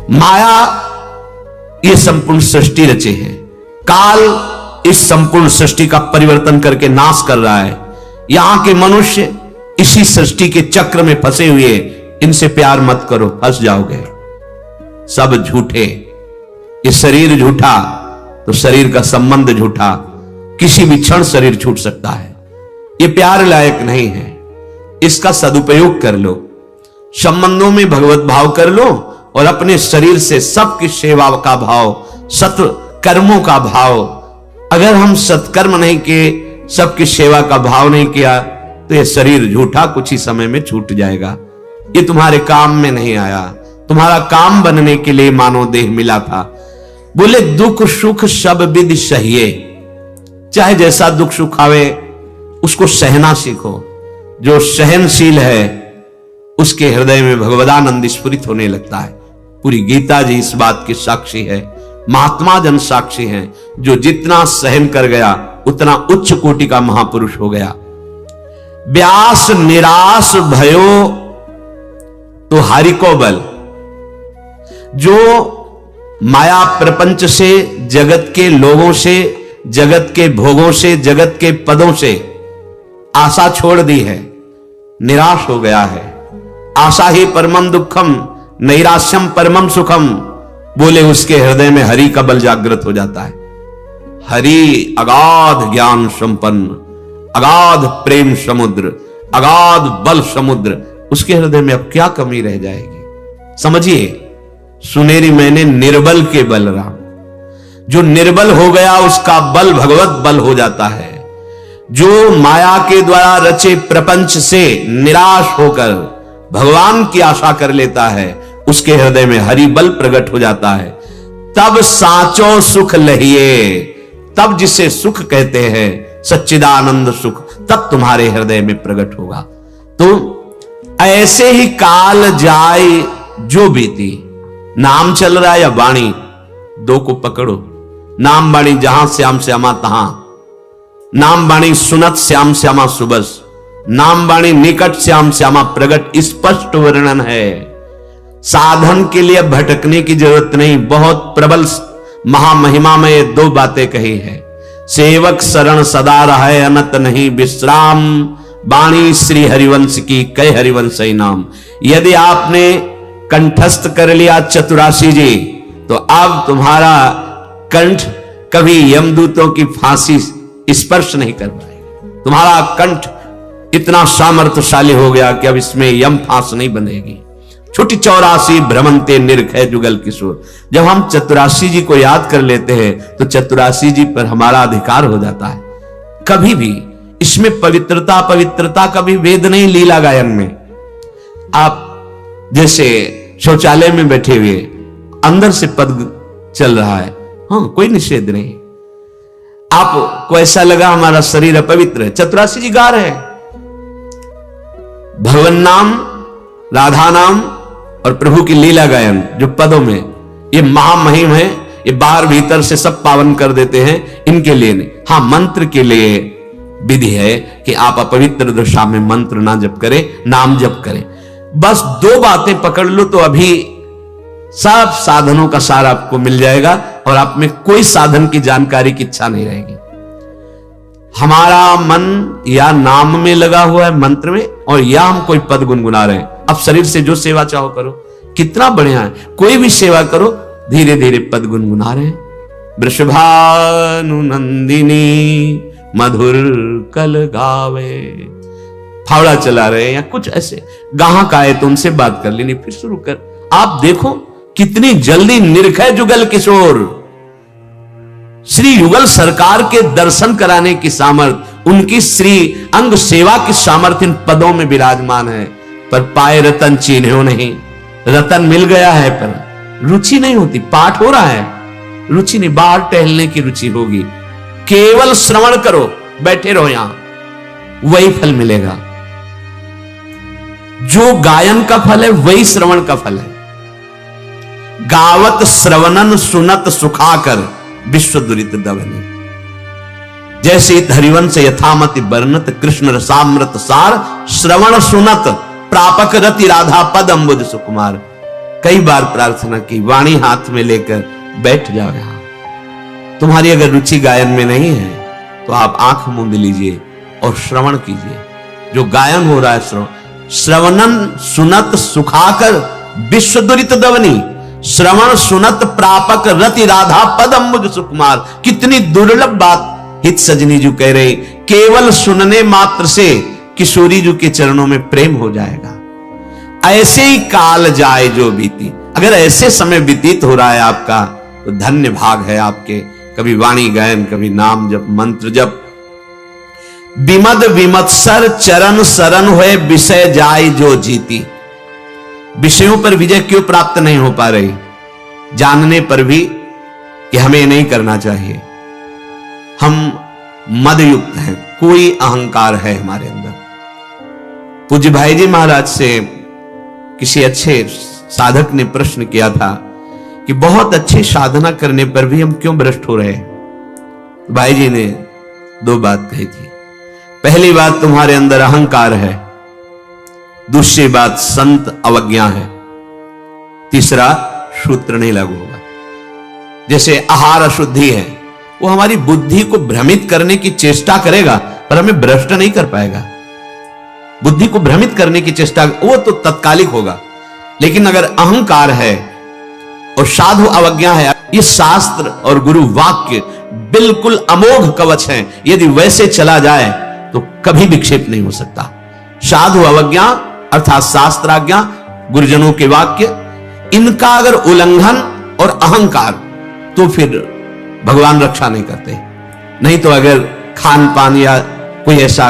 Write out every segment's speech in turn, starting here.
माया ये संपूर्ण सृष्टि रचे हैं, काल इस संपूर्ण सृष्टि का परिवर्तन करके नाश कर रहा है। यहां के मनुष्य इसी सृष्टि के चक्र में फंसे हुए, इनसे प्यार मत करो, फंस जाओगे। सब झूठे, ये शरीर झूठा तो शरीर का संबंध झूठा, किसी भी क्षण शरीर छूट सकता है। ये प्यार लायक नहीं है, इसका सदुपयोग कर लो, संबंधों में भगवत भाव कर लो और अपने शरीर से सबकी सेवा का भाव, सत्कर्मों का भाव। अगर हम सत्कर्म नहीं किए, सबकी सेवा का भाव नहीं किया, तो यह शरीर झूठा कुछ ही समय में छूट जाएगा। ये तुम्हारे काम में नहीं आया, तुम्हारा काम बनने के लिए मानव देह मिला था। बोले दुख सुख सब विधि सहिए, चाहे जैसा दुख सुख आवे उसको सहना सीखो। जो सहनशील है उसके हृदय में भगवदानंद स्फुरित होने लगता है। पूरी गीता जी इस बात की साक्षी है, महात्मा जन साक्षी हैं। जो जितना सहन कर गया उतना उच्च कोटि का महापुरुष हो गया। व्यास निराश भयो तो हरि को बल। जो माया प्रपंच से, जगत के लोगों से, जगत के भोगों से, जगत के पदों से आशा छोड़ दी है, निराश हो गया है। आशा ही परमम दुखम नैराश्यम परमम सुखम। बोले उसके हृदय में हरि का बल जागृत हो जाता है। हरि अगाध ज्ञान संपन्न, अगाध प्रेम समुद्र, अगाध बल समुद्र, उसके हृदय में अब क्या कमी रह जाएगी। समझिए, सुनेरी मैंने निर्बल के बलराम। जो निर्बल हो गया उसका बल भगवत बल हो जाता है। जो माया के द्वारा रचे प्रपंच से निराश होकर भगवान की आशा कर लेता है, उसके हृदय में हरि बल प्रकट हो जाता है। तब साचो सुख लहिए, तब जिसे सुख कहते हैं, सच्चिदानंद सुख, तब तुम्हारे हृदय में प्रकट होगा। तो ऐसे ही काल जाए जो बीती। नाम चल रहा है या वाणी, दो को पकड़ो। नाम वाणी जहां श्याम श्यामा तहां, नाम वाणी सुनत श्याम श्यामा सुबस, नाम वाणी निकट श्याम श्यामा प्रगट, स्पष्ट वर्णन है। साधन के लिए भटकने की जरूरत नहीं। बहुत प्रबल महामहिमा में ये दो बातें कही है। सेवक शरण सदा रहे अनत नहीं विश्राम, वाणी श्री हरिवंश की कई हरिवंश ही नाम। यदि आपने कंठस्थ कर लिया चतुरासी जी, तो अब तुम्हारा कंठ कभी यमदूतों की फांसी स्पर्श नहीं कर पाएगी। तुम्हारा कंठ इतना सामर्थ्यशाली हो गया कि अब इसमें यम फांस नहीं बंधेगी। छुटी 84 भ्रमंते निर्खय जुगल किशोर। जब हम चतुरासी जी को याद कर लेते हैं तो चतुरासी जी पर हमारा अधिकार हो जाता है। कभी भी इसमें पवित्रता पवित्रता कभी वेद नहीं। लीला गायन में आप जैसे शौचालय में बैठे हुए अंदर से पद चल रहा है, हाँ, कोई निषेध नहीं। आपको ऐसा लगा हमारा शरीर अपवित्र है, चतुरासी जी गा रहे हैं। भगवान नाम, राधा नाम और प्रभु की लीला गायन जो पदों में, ये महामहिम है। ये बाहर भीतर से सब पावन कर देते हैं, इनके लिए नहीं। हाँ, मंत्र के लिए विधि है कि आप अपवित्र दशा में मंत्र ना जप करें, नाम जप करें। बस दो बातें पकड़ लो तो अभी सब साधनों का सार आपको मिल जाएगा और आप में कोई साधन की जानकारी की इच्छा नहीं रहेगी। हमारा मन या नाम में लगा हुआ है, मंत्र में, और या हम कोई पद गुनगुना रहे हैं। अब शरीर से जो सेवा चाहो करो, कितना बढ़िया है। कोई भी सेवा करो, धीरे धीरे पद गुनगुना रहे हैं। वृषभानु नंदिनी मधुर कल गावे, फावड़ा चला रहे हैं या कुछ ऐसे गाहक आए तो उनसे बात कर लेनी, फिर शुरू कर। आप देखो कितनी जल्दी निर्खय जुगल किशोर, श्री युगल सरकार के दर्शन कराने की सामर्थ्य, उनकी श्री अंग सेवा की सामर्थ्य इन पदों में विराजमान है। पर पाए रतन चिन्हो नहीं। रतन मिल गया है पर रुचि नहीं होती। पाठ हो रहा है, रुचि नहीं, बाहर टहलने की रुचि होगी। केवल श्रवण करो, बैठे रहो यहां, वही फल मिलेगा। जो गायन का फल है वही श्रवण का फल है। गावत श्रवणन सुनत सुखाकर विश्व दुरित दवनी। जैसे हरिवंश यथामति वर्णत कृष्ण रसामृत सार, श्रवण सुनत प्रापक रति राधा पद अम्बुज सुकुमार। कई बार प्रार्थना की, वाणी हाथ में लेकर बैठ जाओ यहां। तुम्हारी अगर रुचि गायन में नहीं है तो आप आंख मूंद लीजिए और श्रवण कीजिए। जो गायन हो रहा है श्रवणन सुनत सुखाकर विश्व दुरित दवनी, श्रवण सुनत प्रापक रति राधा पद अम्बुज सुकुमार। कितनी दुर्लभ बात हित सजनी जी कह रहे, केवल सुनने मात्र से किशोरी जी के चरणों में प्रेम हो जाएगा। ऐसे ही काल जाए जो बीती, अगर ऐसे समय व्यतीत हो रहा है आपका तो धन्य भाग है आपके। कभी वाणी गायन, कभी नाम जप, मंत्र जप। विमद विमत्सर चरण शरण हुए विषय जाय जो जीती। विषयों पर विजय क्यों प्राप्त नहीं हो पा रही? जानने पर भी कि हमें नहीं करना चाहिए। हम मद युक्त हैं, कोई अहंकार है हमारे अंदर। पूज्य भाई जी महाराज से किसी अच्छे साधक ने प्रश्न किया था कि बहुत अच्छी साधना करने पर भी हम क्यों भ्रष्ट हो रहे हैं? भाई जी ने दो बात कही थी। पहली बात, तुम्हारे अंदर अहंकार है। दूसरी बात, संत अवज्ञा है। तीसरा, सूत्र नहीं लागू होगा। जैसे आहार अशुद्धि है, वो हमारी बुद्धि को भ्रमित करने की चेष्टा करेगा पर हमें भ्रष्ट नहीं कर पाएगा। बुद्धि को भ्रमित करने की चेष्टा वो तो तत्कालिक होगा, लेकिन अगर अहंकार है और साधु अवज्ञा है, ये शास्त्र और गुरु वाक्य बिल्कुल अमोघ कवच हैं। यदि वैसे चला जाए तो कभी विक्षेप नहीं हो सकता। साधु अवज्ञा अर्थात शास्त्राज्ञा, गुरुजनों के वाक्य, इनका अगर उल्लंघन और अहंकार, तो फिर भगवान रक्षा नहीं करते। नहीं तो अगर खान पान या कोई ऐसा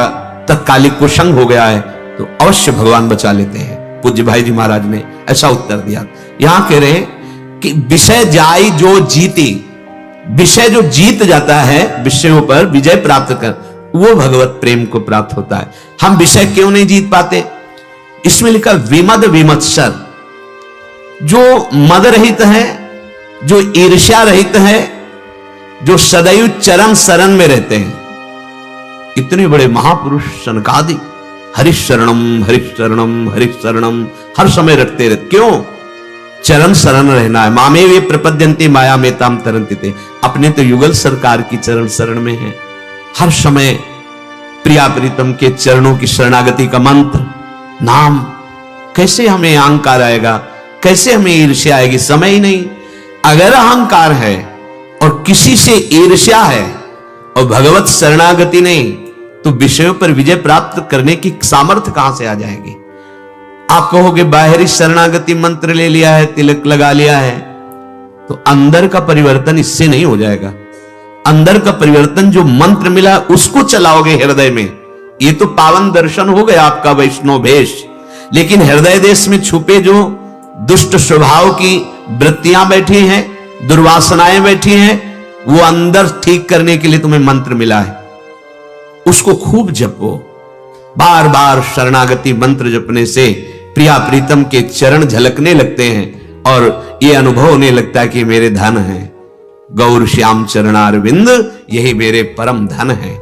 तत्कालिक कुसंग हो गया है तो अवश्य भगवान बचा लेते हैं। पूज्य भाई जी महाराज ने ऐसा उत्तर दिया। यहां कह रहे हैं कि विषय जाय जो जीती, विषय जो जीत जाता है, विषयों पर विजय प्राप्त कर, वो भगवत प्रेम को प्राप्त होता है। हम विषय क्यों नहीं जीत पाते? इसमें लिखा विमद विमत्सर, जो मद रहित है, जो ईर्ष्या रहित है, जो सदैव चरण शरण में रहते हैं। इतने बड़े महापुरुष सनकादि हरिशरणम हरिशरणम हरिशरणम हर समय रटते रहते। क्यों? चरण शरण रहना है। मामे वे प्रपद्यन्ते माया मेताम तरन्ति ते। अपने तो युगल सरकार की चरण शरण में है। हर समय प्रिया प्रीतम के चरणों की शरणागति का मंत्र नाम। कैसे हमें अहंकार आएगा? कैसे हमें ईर्ष्या आएगी? समय ही नहीं। अगर अहंकार है और किसी से ईर्ष्या है और भगवत शरणागति नहीं, तो विषयों पर विजय प्राप्त करने की सामर्थ्य कहां से आ जाएगी? आप कहोगे बाहरी शरणागति मंत्र ले लिया है, तिलक लगा लिया है, तो अंदर का परिवर्तन इससे नहीं हो जाएगा। अंदर का परिवर्तन जो मंत्र मिला उसको चलाओगे हृदय में, ये तो पावन दर्शन हो गया आपका वैष्णव भेष। लेकिन हृदय देश में छुपे जो दुष्ट स्वभाव की वृत्तियां बैठी हैं, दुर्वासनाएं बैठी हैं, वो अंदर ठीक करने के लिए तुम्हें मंत्र मिला है। उसको खूब जपो। बार बार शरणागति मंत्र जपने से प्रिया प्रीतम के चरण झलकने लगते हैं और ये अनुभव होने लगता है कि मेरे धन है, गौर श्याम चरणारविंद यही मेरे परम धन है।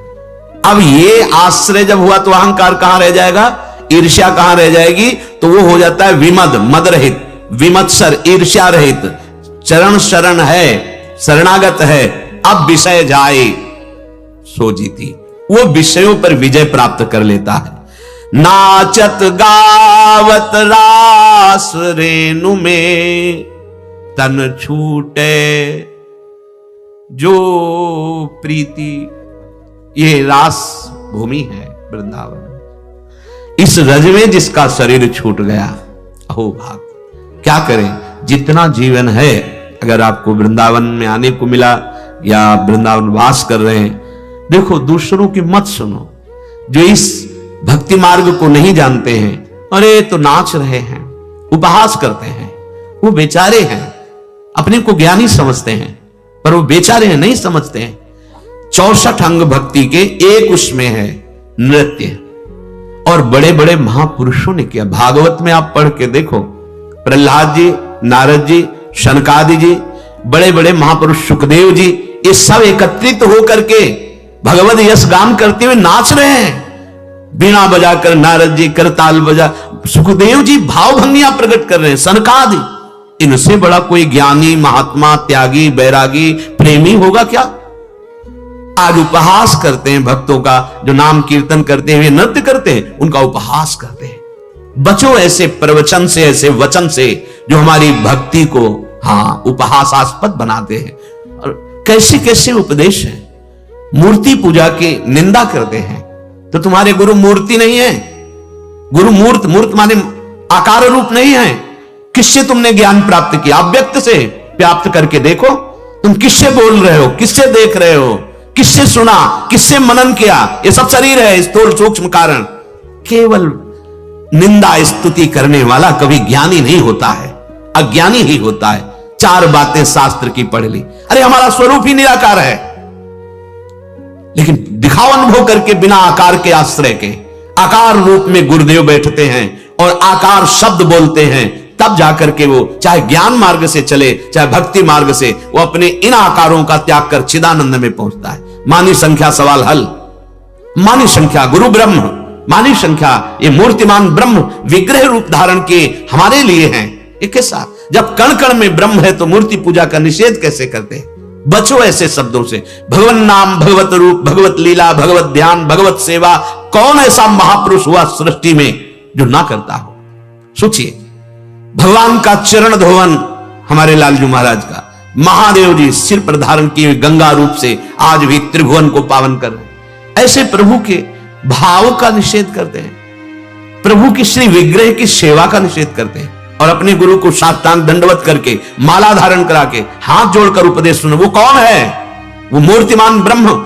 अब ये आश्रय जब हुआ तो अहंकार कहां रह जाएगा? ईर्ष्या कहां रह जाएगी? तो वो हो जाता है विमद, मद रहित, विमत्सर, ईर्ष्या रहित। चरण शरण है, शरणागत है। अब विषय जाए सो जीती, वो विषयों पर विजय प्राप्त कर लेता है। नाचत गावत रास रेणु में तन छूटे जो प्रीति। ये रास भूमि है वृंदावन। इस रज में जिसका शरीर छूट गया, अहो भाग। क्या करें? जितना जीवन है, अगर आपको वृंदावन में आने को मिला या वृंदावन वास कर रहे हैं, देखो दूसरों की मत सुनो। जो इस भक्ति मार्ग को नहीं जानते हैं, अरे तो नाच रहे हैं, उपहास करते हैं, वो बेचारे हैं। अपने को ज्ञानी समझते हैं पर वो बेचारे हैं, नहीं समझते हैं। 64 अंग भक्ति के एक उसमें है नृत्य। और बड़े बड़े महापुरुषों ने किया। भागवत में आप पढ़ के देखो, प्रहलाद जी, नारद जी, शनकादि जी, बड़े बड़े महापुरुष सुखदेव जी, ये सब एकत्रित होकर के भगवत यश गान करते हुए नाच रहे हैं। बीणा बजाकर नारद जी, करताल बजा, सुखदेव जी भावभंगियां प्रकट कर रहे हैं। सनकादि इनसे बड़ा कोई ज्ञानी, महात्मा, त्यागी, बैरागी, प्रेमी होगा क्या? आज उपहास करते हैं भक्तों का, जो नाम कीर्तन करते हैं, नृत्य करते हैं, उनका उपहास करते हैं। बचो ऐसे प्रवचन से, ऐसे वचन से जो हमारी भक्ति को उपहासास्पद बनाते हैं। और कैसे कैसे उपदेश है। मूर्ति पूजा की निंदा करते हैं तो तुम्हारे गुरु मूर्ति नहीं है। गुरु मूर्त माने आकार रूप नहीं है। किससे तुमने ज्ञान प्राप्त किया? अव्यक्त से प्राप्त करके देखो। तुम किससे बोल रहे हो, किससे देख रहे हो, किससे सुना, किससे मनन किया? ये सब शरीर है, स्थूल सूक्ष्म कारण। केवल निंदा स्तुति करने वाला कभी ज्ञानी नहीं होता है, अज्ञानी ही होता है। 4 बातें शास्त्र की पढ़ ली, अरे हमारा स्वरूप ही निराकार है। लेकिन दिखाओ अनुभव करके, बिना आकार के आश्रय के आकार रूप में गुरुदेव बैठते हैं और आकार शब्द बोलते हैं, तब जाकर के वो चाहे ज्ञान मार्ग से चले, चाहे भक्ति मार्ग से, वो अपने इन आकारों का त्याग कर चिदानंद में पहुंचता है। मानी संख्या सवाल हल। मानी संख्या गुरु ब्रह्म, मानी संख्या ये मूर्तिमान ब्रह्म विग्रह रूप धारण किए हमारे लिए हैं। ये कैसा? जब कण कण में ब्रह्म है तो मूर्ति पूजा का निषेध कैसे करते हैं? बचो ऐसे शब्दों से। भगवान नाम, भगवत रूप, भगवत लीला, भगवत ध्यान, भगवत सेवा, कौन ऐसा महापुरुष हुआ सृष्टि में जो ना करता हो? सोचिए, भगवान का चरण धोवन हमारे लालजू महाराज का, महादेव जी सिर पर धारण किए गंगा रूप से आज भी त्रिभुवन को पावन कर रहे हैं। ऐसे प्रभु के भाव का निषेध करते हैं, प्रभु की श्री विग्रह की सेवा का निषेध करते हैं और अपने गुरु को साष्टांग दंडवत करके, माला धारण करा के, हाथ जोड़कर उपदेश सुनो। वो कौन है? वो मूर्तिमान ब्रह्म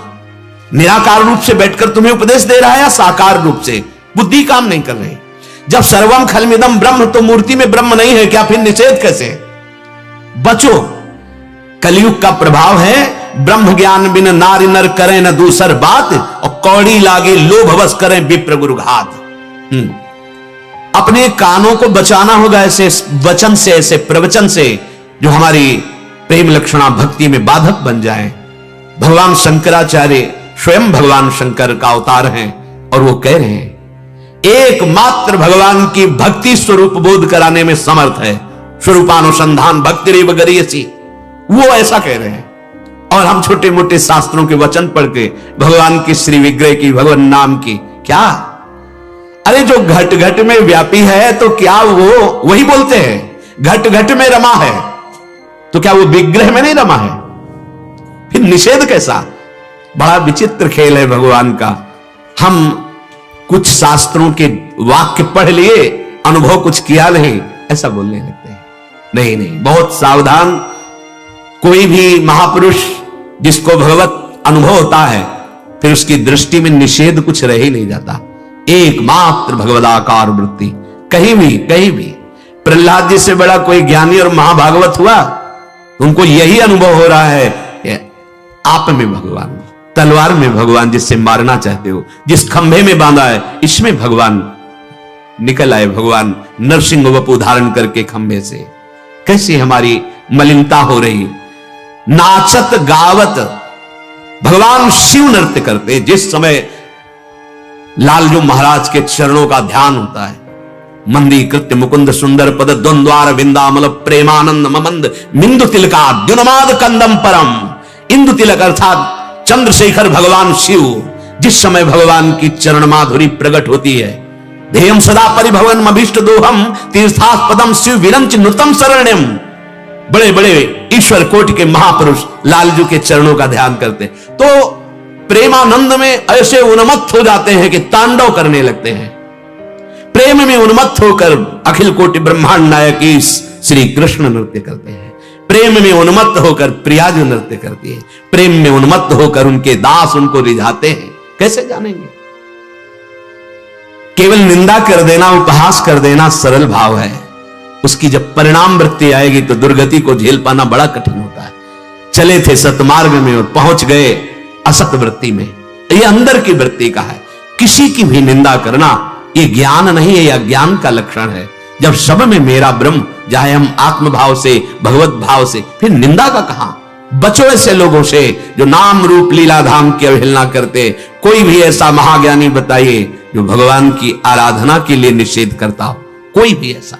निराकार रूप से बैठकर तुम्हें उपदेश दे रहा है या साकार रूप से? बुद्धि काम नहीं कर रही। जब सर्वम खलमिदम ब्रह्म तो मूर्ति में ब्रह्म नहीं है क्या? फिर निषेध कैसे? बचो, कलयुग का प्रभाव है। ब्रह्म ज्ञान बिन नारी नर करें न दूसर बात, और कौड़ी लागे लोभ बस करें विप्र गुरु घात। अपने कानों को बचाना होगा ऐसे वचन से, ऐसे प्रवचन से जो हमारी प्रेम लक्षणा भक्ति में बाधक बन जाए। भगवान शंकराचार्य स्वयं भगवान शंकर का अवतार हैं और वो कह रहे हैं एकमात्र भगवान की भक्ति स्वरूप बोध कराने में समर्थ है। स्वरूपानुसंधान भक्ति रेव गरियसी, वो ऐसा कह रहे हैं। और हम छोटे मोटे शास्त्रों के वचन पढ़ के भगवान की श्री विग्रह की, भगवान नाम की क्या? अरे जो घट घट में व्यापी है तो क्या वो वही बोलते हैं घट घट में रमा है, तो क्या वो विग्रह में नहीं रमा है? फिर निषेध कैसा? बड़ा विचित्र खेल है भगवान का। हम कुछ शास्त्रों के वाक्य पढ़ लिए, अनुभव कुछ किया नहीं, ऐसा बोलने लगते हैं। नहीं नहीं, बहुत सावधान। कोई भी महापुरुष जिसको भगवत अनुभव होता है, फिर उसकी दृष्टि में निषेध कुछ रह ही नहीं जाता। एकमात्र भगवदाकार वृत्ति, कहीं भी। प्रहलाद जी से बड़ा कोई ज्ञानी और महाभागवत हुआ? उनको यही अनुभव हो रहा है आप में भगवान, तलवार में भगवान जिससे मारना चाहते हो, जिस खंभे में बांधा है इसमें भगवान निकल आए। भगवान नरसिंह वपु धारण करके खंभे से। कैसी हमारी मलिनता हो रही। नाचत गावत भगवान शिव नृत्य करते। जिस समय लालजू महाराज के चरणों का ध्यान होता है, मंदी कृत्य मुकुंद सुंदर पद द्वंद्वार विंदामल प्रेमानंद ममंद मिंदु तिलका द्युनमाद कंदम परम। इंदु तिलक अर्थात चंद्रशेखर भगवान शिव। जिस समय भगवान की चरण माधुरी प्रकट होती है, ध्येयम सदा परिभवन अभीष्ट दोहम तीर्थास्पदम शिव विरंच नृतम शरण्यम। बड़े बड़े ईश्वर कोटि के महापुरुष लालजू के चरणों का ध्यान करते तो प्रेमानंद में ऐसे उन्मत्त हो जाते हैं कि तांडव करने लगते हैं। प्रेम में उन्मत्त होकर अखिल कोटि ब्रह्मांड नायक श्री कृष्ण नृत्य करते हैं। प्रेम में उन्मत्त होकर प्रियाजू नृत्य करती है। प्रेम में उन्मत्त होकर उनके दास उनको रिझाते हैं। कैसे जानेंगे? केवल निंदा कर देना, उपहास कर देना सरल भाव है। उसकी जब परिणाम वृत्ति आएगी तो दुर्गति को झेल पाना बड़ा कठिन होता है। चले थे सतमार्ग में और पहुंच गए असत वृत्ति में। यह अंदर की वृत्ति का है। किसी की भी निंदा करना ये ज्ञान नहीं है, यह ज्ञान का लक्षण है। जब सब में मेरा ब्रह्म, चाहे हम आत्म भाव से, भगवत भाव से, फिर निंदा का कहां? बचो ऐसे लोगों से जो नाम रूप लीला धाम की अवहेलना करते। कोई भी ऐसा महाज्ञानी बताइए जो भगवान की आराधना के लिए निषेध करता हो, कोई भी ऐसा।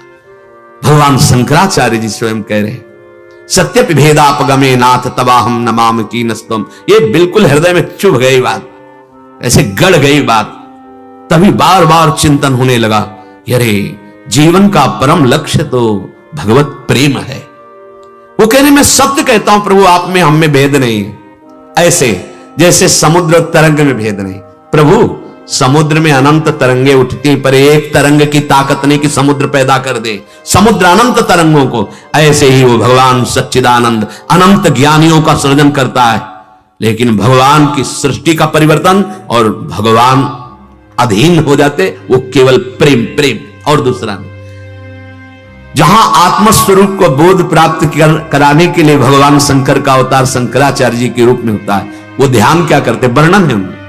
भगवान शंकराचार्य जी स्वयं कह रहे हैं, सत्य भेदापगमे नाथ तबाहम नमाम की नस्तम। ये बिल्कुल हृदय में चुभ गई बात, ऐसे गड़ गई बात। तभी बार बार चिंतन होने लगा, अरे जीवन का परम लक्ष्य तो भगवत प्रेम है। वो कहने मैं सत्य कहता हूं प्रभु, आप में हम में भेद नहीं है। ऐसे जैसे समुद्र तरंग में भेद नहीं। प्रभु समुद्र में अनंत तरंगे उठती, पर एक तरंग की ताकत नहीं कि समुद्र पैदा कर दे, समुद्र अनंत तरंगों को। ऐसे ही वो भगवान सच्चिदानंद अनंत ज्ञानियों का सृजन करता है, लेकिन भगवान की सृष्टि का परिवर्तन और भगवान अधीन हो जाते, वो केवल प्रेम प्रेम और दूसरा नहीं। जहां आत्मस्वरूप को बोध प्राप्त कराने के लिए भगवान शंकर का अवतार शंकराचार्य जी के रूप में होता है, वो ध्यान क्या करते, वर्णन है उनमें।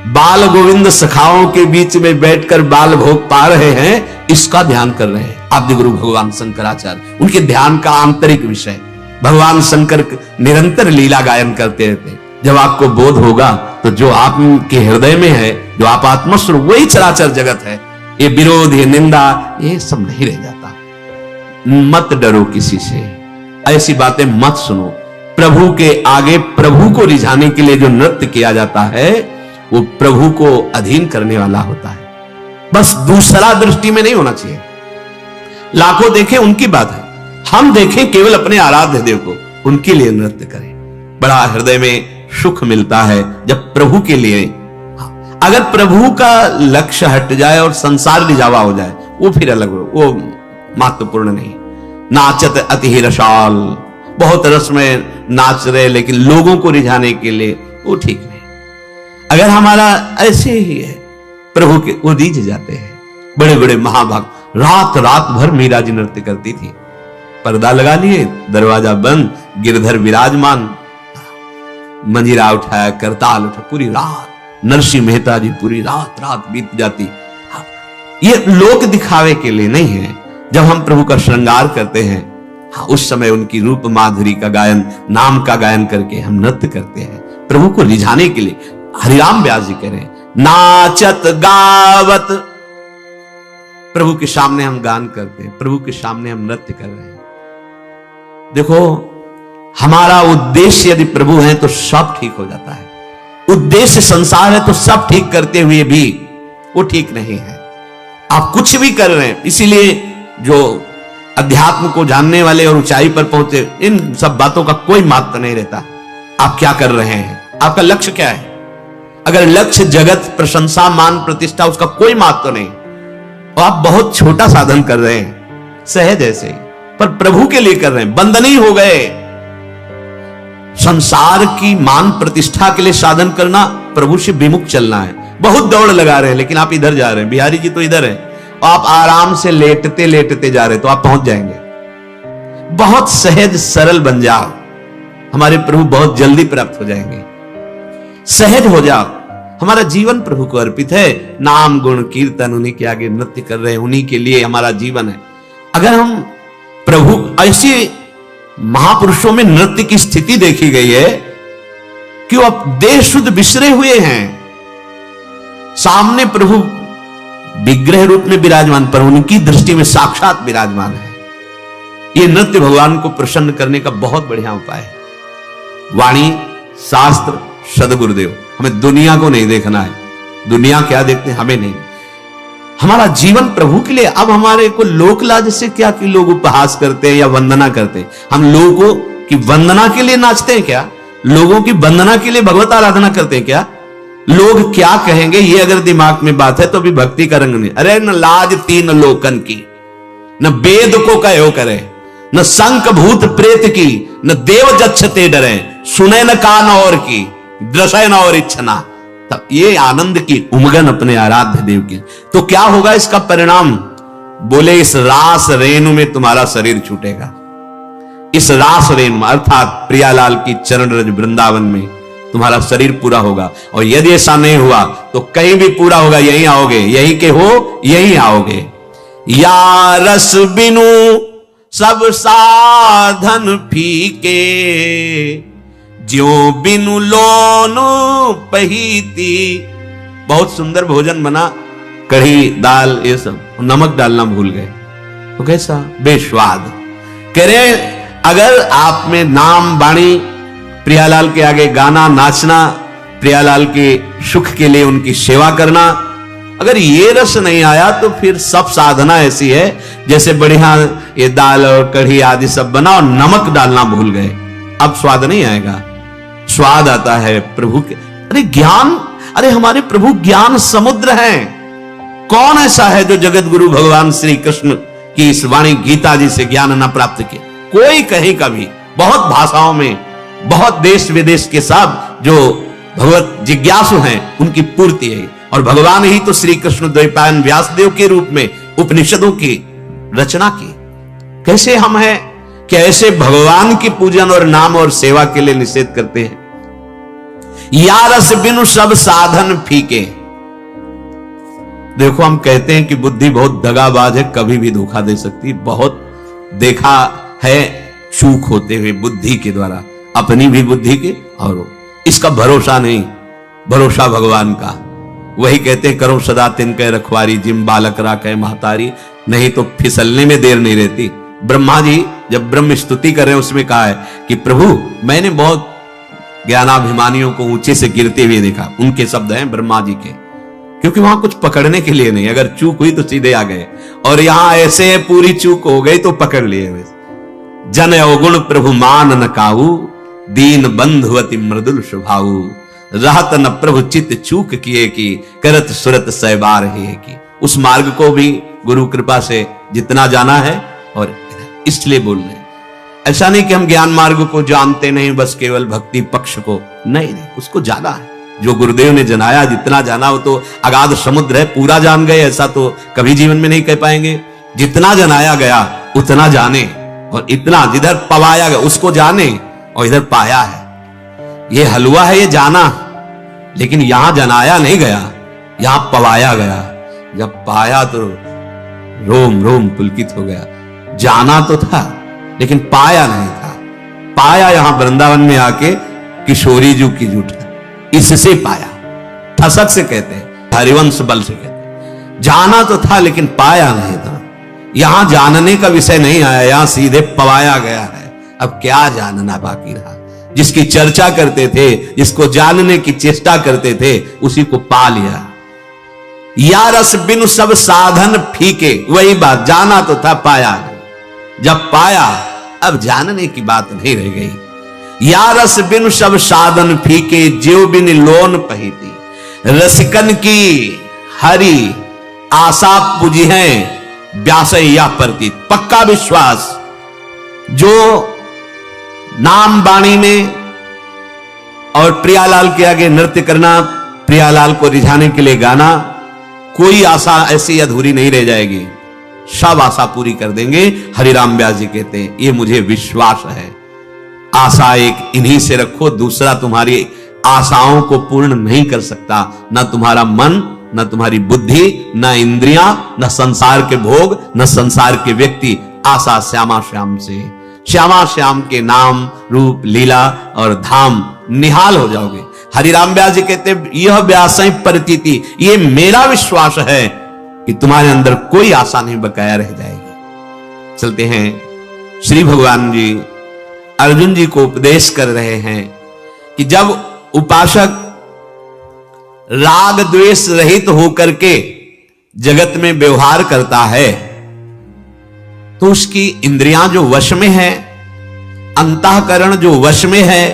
बाल गोविंद सखाओं के बीच में बैठकर बाल भोग पा रहे हैं, इसका ध्यान कर रहे हैं आदि गुरु भगवान शंकराचार्य। उनके ध्यान का आंतरिक विषय भगवान शंकर निरंतर लीला गायन करते रहते हैं। जब आपको बोध होगा तो जो आपके हृदय में है, जो आप आत्मस्वरूप, वही चराचर जगत है। ये विरोध, ये निंदा, ये सब नहीं रह जाता। मत डरो किसी से, ऐसी बातें मत सुनो। प्रभु के आगे प्रभु को रिझाने के लिए जो नृत्य किया जाता है, वो प्रभु को अधीन करने वाला होता है। बस दूसरा दृष्टि में नहीं होना चाहिए। लाखों देखें उनकी बात है, हम देखें केवल अपने आराध्य देव को, उनके लिए नृत्य करें। बड़ा हृदय में सुख मिलता है जब प्रभु के लिए। अगर प्रभु का लक्ष्य हट जाए और संसार रिझावा हो जाए, वो फिर अलग हो, वो महत्वपूर्ण नहीं। नाचत अति रसाल, बहुत रस में नाच रहे लेकिन लोगों को रिझाने के लिए, वो ठीक नहीं। अगर हमारा ऐसे ही है, प्रभु के वो रीझ जाते हैं। बड़े बड़े महाभक्त रात रात भर मीरा जी नृत्य करती थी, पर्दा लगा लिए, दरवाजा बंद, गिरधर विराजमान, मंजीरा उठाया, करताल उठा, पूरी रात नरसिंह मेहता जी पूरी रात रात बीत जाती। ये लोक दिखावे के लिए नहीं है। जब हम प्रभु का श्रृंगार करते हैं, उस समय उनकी रूप माधुरी का गायन, नाम का गायन करके हम नृत्य करते हैं प्रभु को रिझाने के लिए। हरिराम व्यास जी कह रहे हैं, नाचत गावत, प्रभु के सामने हम गान करते हैं, प्रभु के सामने हम नृत्य कर रहे हैं। देखो, हमारा उद्देश्य यदि प्रभु है तो सब ठीक हो जाता है। उद्देश्य संसार है तो सब ठीक करते हुए भी वो ठीक नहीं है। आप कुछ भी कर रहे हैं, इसीलिए जो अध्यात्म को जानने वाले और ऊंचाई पर पहुंचे, इन सब बातों का कोई महत्व नहीं रहता। आप क्या कर रहे हैं, आपका लक्ष्य क्या है। अगर लक्ष्य जगत, प्रशंसा, मान, प्रतिष्ठा, उसका कोई महत्व नहीं, और आप बहुत छोटा साधन कर रहे हैं, सहज ऐसे ही, पर प्रभु के लिए कर रहे हैं, बंधनी हो गए। संसार की मान प्रतिष्ठा के लिए साधन करना, प्रभु से विमुख चलना है। बहुत दौड़ लगा रहे हैं, लेकिन आप इधर जा रहे हैं, बिहारी जी तो इधर है, आप आराम से लेटते लेटते जा रहे, तो आप पहुंच जाएंगे। बहुत सहज सरल बन जाओ, हमारे प्रभु बहुत जल्दी प्राप्त हो जाएंगे। सहज हो जाओ, हमारा जीवन प्रभु को अर्पित है। नाम गुण कीर्तन, उन्हीं के आगे नृत्य कर रहे हैं, उन्हीं के लिए हमारा जीवन है। अगर हम प्रभु, ऐसे महापुरुषों में नृत्य की स्थिति देखी गई है कि वो देह शुद्ध विसरे हुए हैं, सामने प्रभु विग्रह रूप में विराजमान, पर उनकी दृष्टि में साक्षात विराजमान है। यह नृत्य भगवान को प्रसन्न करने का बहुत बढ़िया उपाय है। वाणी, शास्त्र, सदगुरुदेव, हमें दुनिया को नहीं देखना है। दुनिया क्या देखते हैं, हमें नहीं। हमारा जीवन प्रभु के लिए। अब हमारे को लोक लाज से क्या कि लोग उपहास करते हैं या वंदना करते हैं। हम लोगों की वंदना के लिए नाचते हैं क्या, लोगों की वंदना के लिए भगवत आराधना करते हैं क्या। लोग क्या कहेंगे, ये अगर दिमाग में बात है तो भी भक्ति का रंग नहीं। अरे न लाज तीन लोकन की, न वेद को कहो करे, न शंख भूत प्रेत की, न देव जच्छते डरे, सुने न कान और की, दृश्य न और इच्छना। तब ये आनंद की उमगन अपने आराध्य देव की। तो क्या होगा इसका परिणाम, बोले इस रास रेणु में तुम्हारा शरीर छूटेगा। इस रास रेणु अर्थात प्रियालाल की चरण रज वृंदावन में तुम्हारा शरीर पूरा होगा। और यदि ऐसा नहीं हुआ तो कहीं भी पूरा होगा, यहीं आओगे, यहीं के हो यहीं आओगे। या रस बिनु सब साधन फीके, ज्यों बिनु लोनु पहीती। बहुत सुंदर भोजन बना, कढ़ी दाल, ये सब, नमक डालना भूल गए। तो कैसा बेस्वाद। कह रहे अगर आप में नाम वाणी, प्रियालाल के आगे गाना नाचना, प्रियालाल के सुख के लिए उनकी सेवा करना, अगर ये रस नहीं आया तो फिर सब साधना ऐसी है जैसे बढ़िया ये दाल और कढ़ी आदि सब बना और नमक डालना भूल गए, अब स्वाद नहीं आएगा। स्वाद आता है प्रभु के। अरे ज्ञान, अरे हमारे प्रभु ज्ञान समुद्र हैं। कौन ऐसा है जो जगत गुरु भगवान श्री कृष्ण की इस वाणी गीता जी से ज्ञान न प्राप्त किया? कोई कहीं कभी, बहुत भाषाओं में, बहुत देश विदेश के सब जो भगवत जिज्ञासु हैं उनकी पूर्ति है। और भगवान ही तो श्री कृष्ण द्वैपायन व्यासदेव के रूप में उपनिषदों की रचना की। कैसे हम हैं कि ऐसे भगवान की पूजन और नाम और सेवा के लिए निषेध करते हैं। या रस बिनु सब साधन फीके। देखो हम कहते हैं कि बुद्धि बहुत दगाबाज है, कभी भी धोखा दे सकती। बहुत देखा है चूक होते हुए बुद्धि के द्वारा, अपनी भी बुद्धि के, और इसका भरोसा नहीं, भरोसा भगवान का। वही कहते करो सदा तिनके रखवारी, जिम बालक राखे महतारी, नहीं तो फिसलने में देर नहीं रहती। ब्रह्मा जी जब ब्रह्म स्तुति कर रहे हैं उसमें कहा है कि प्रभु मैंने बहुत ज्ञानाभिमानियों को ऊंचे से गिरते हुए देखा। उनके शब्द हैं ब्रह्मा जी के, क्योंकि वहां कुछ पकड़ने के लिए नहीं, अगर चूक हुई तो सीधे आ गए, और यहां ऐसे पूरी चूक हो गई तो पकड़ लिए। जन अवगुण प्रभु मान न काऊ, दीन बंधुवती मृदुल स्वभाऊ, रहत न प्रभु चित चूक किए की, करत सुरत सहबार है की। उस मार्ग को भी गुरु कृपा से जितना जाना है, और इसलिए बोल रहे हैं, ऐसा नहीं कि हम ज्ञान मार्ग को जानते नहीं, बस केवल भक्ति पक्ष को नहीं, उसको जाना है। जो गुरुदेव ने जनाया, जितना जाना वो तो अगाध समुद्र है, पूरा जान गए ऐसा तो कभी जीवन में नहीं कह पाएंगे। जितना जनाया गया उतना जाने, और इतना जिधर पवाया गया उसको जाने, और इधर पाया है। ये हलवा है, ये जाना, लेकिन यहां जनाया नहीं गया, यहां पवाया गया। जब पाया तो रोम रोम पुलकित हो गया। जाना तो था लेकिन पाया नहीं था। पाया यहां वृंदावन में आके किशोरी जू की जूठा, इससे पाया। ठसक से कहते हैं, हरिवंश बल से कहते हैं। जाना तो था लेकिन पाया नहीं था। यहां जानने का विषय नहीं आया, यहां सीधे पवाया गया है। अब क्या जानना बाकी रहा? जिसकी चर्चा करते थे, जिसको जानने की चेष्टा करते थे, उसी को पा लिया। या रस बिनु सब साधन फीके, वही बात, जाना तो था पाया नहीं। जब पाया अब जानने की बात नहीं रह गई। या रस बिनु सब साधन फीके, ज्यो बिन लोन पहिती, रसिकन की हरि आशा पूजी है, व्यास या प्रतीत। पक्का विश्वास, जो नाम वाणी में और प्रियालाल के आगे नृत्य करना, प्रियालाल को रिझाने के लिए गाना, कोई आशा ऐसी अधूरी नहीं रह जाएगी, सब आशा पूरी कर देंगे। हरिराम व्यास जी कहते हैं ये मुझे विश्वास है। आशा एक इन्हीं से रखो, दूसरा तुम्हारी आशाओं को पूर्ण नहीं कर सकता। न तुम्हारा मन, न तुम्हारी बुद्धि, न इंद्रियां, न संसार के भोग, न संसार के व्यक्ति। आशा श्यामा श्याम से, श्यामा श्याम के नाम रूप लीला और धाम निहाल हो जाओगे। हरिराम व्यास जी कहते हैं यह व्यासई प्रतीति, ये मेरा विश्वास है कि तुम्हारे अंदर कोई आशा नहीं बकाया रह जाएगी। चलते हैं, श्री भगवान जी अर्जुन जी को उपदेश कर रहे हैं कि जब उपासक राग द्वेष रहित होकर के जगत में व्यवहार करता है तो उसकी इंद्रियां जो वश में है, अंतःकरण जो वश में है,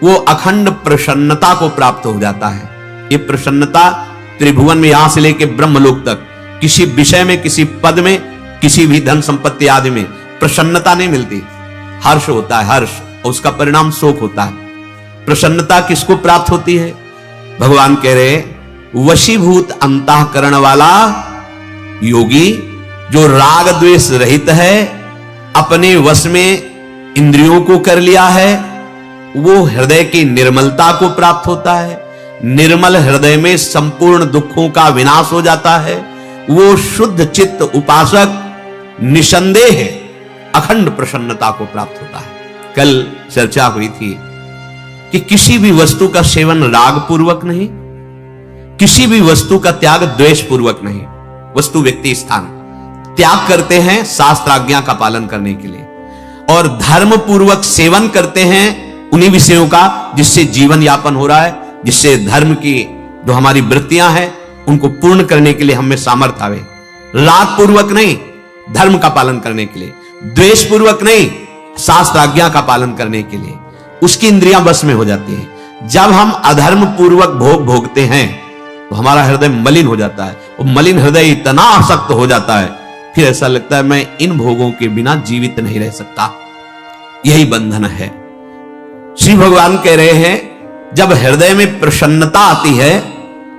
वो अखंड प्रसन्नता को प्राप्त हो जाता है। ये प्रसन्नता त्रिभुवन में यहां से लेकर ब्रह्मलोक तक किसी विषय में, किसी पद में, किसी भी धन संपत्ति आदि में प्रसन्नता नहीं मिलती। हर्ष होता है, हर्ष, और उसका परिणाम शोक होता है। प्रसन्नता किसको प्राप्त होती है? भगवान कह रहे वशीभूत अंतःकरण वाला योगी जो राग द्वेष रहित है, अपने वश में इंद्रियों को कर लिया है, वो हृदय की निर्मलता को प्राप्त होता है। निर्मल हृदय में संपूर्ण दुखों का विनाश हो जाता है। वो शुद्ध चित्त उपासक निसंदेह अखंड प्रसन्नता को प्राप्त होता है। कल चर्चा हुई थी कि किसी भी वस्तु का सेवन राग पूर्वक नहीं, किसी भी वस्तु का त्याग द्वेष पूर्वक नहीं। वस्तु, व्यक्ति, स्थान त्याग करते हैं शास्त्र आज्ञा का पालन करने के लिए, और धर्म पूर्वक सेवन करते हैं उन्हीं विषयों का जिससे जीवन यापन हो रहा है, जिससे धर्म की जो हमारी वृत्तियां हैं उनको पूर्ण करने के लिए हमें सामर्थ्य आवे। राग पूर्वक नहीं, धर्म का पालन करने के लिए, द्वेष पूर्वक नहीं, शास्त्र आज्ञा का पालन करने के लिए, उसकी इंद्रियां बस में हो जाती है। जब हम अधर्म पूर्वक भोग भोगते हैं तो हमारा हृदय मलिन हो जाता है, और मलिन हृदय इतना आसक्त हो जाता है, फिर ऐसा लगता है मैं इन भोगों के बिना जीवित नहीं रह सकता। यही बंधन है। श्री भगवान कह रहे हैं जब हृदय में प्रसन्नता आती है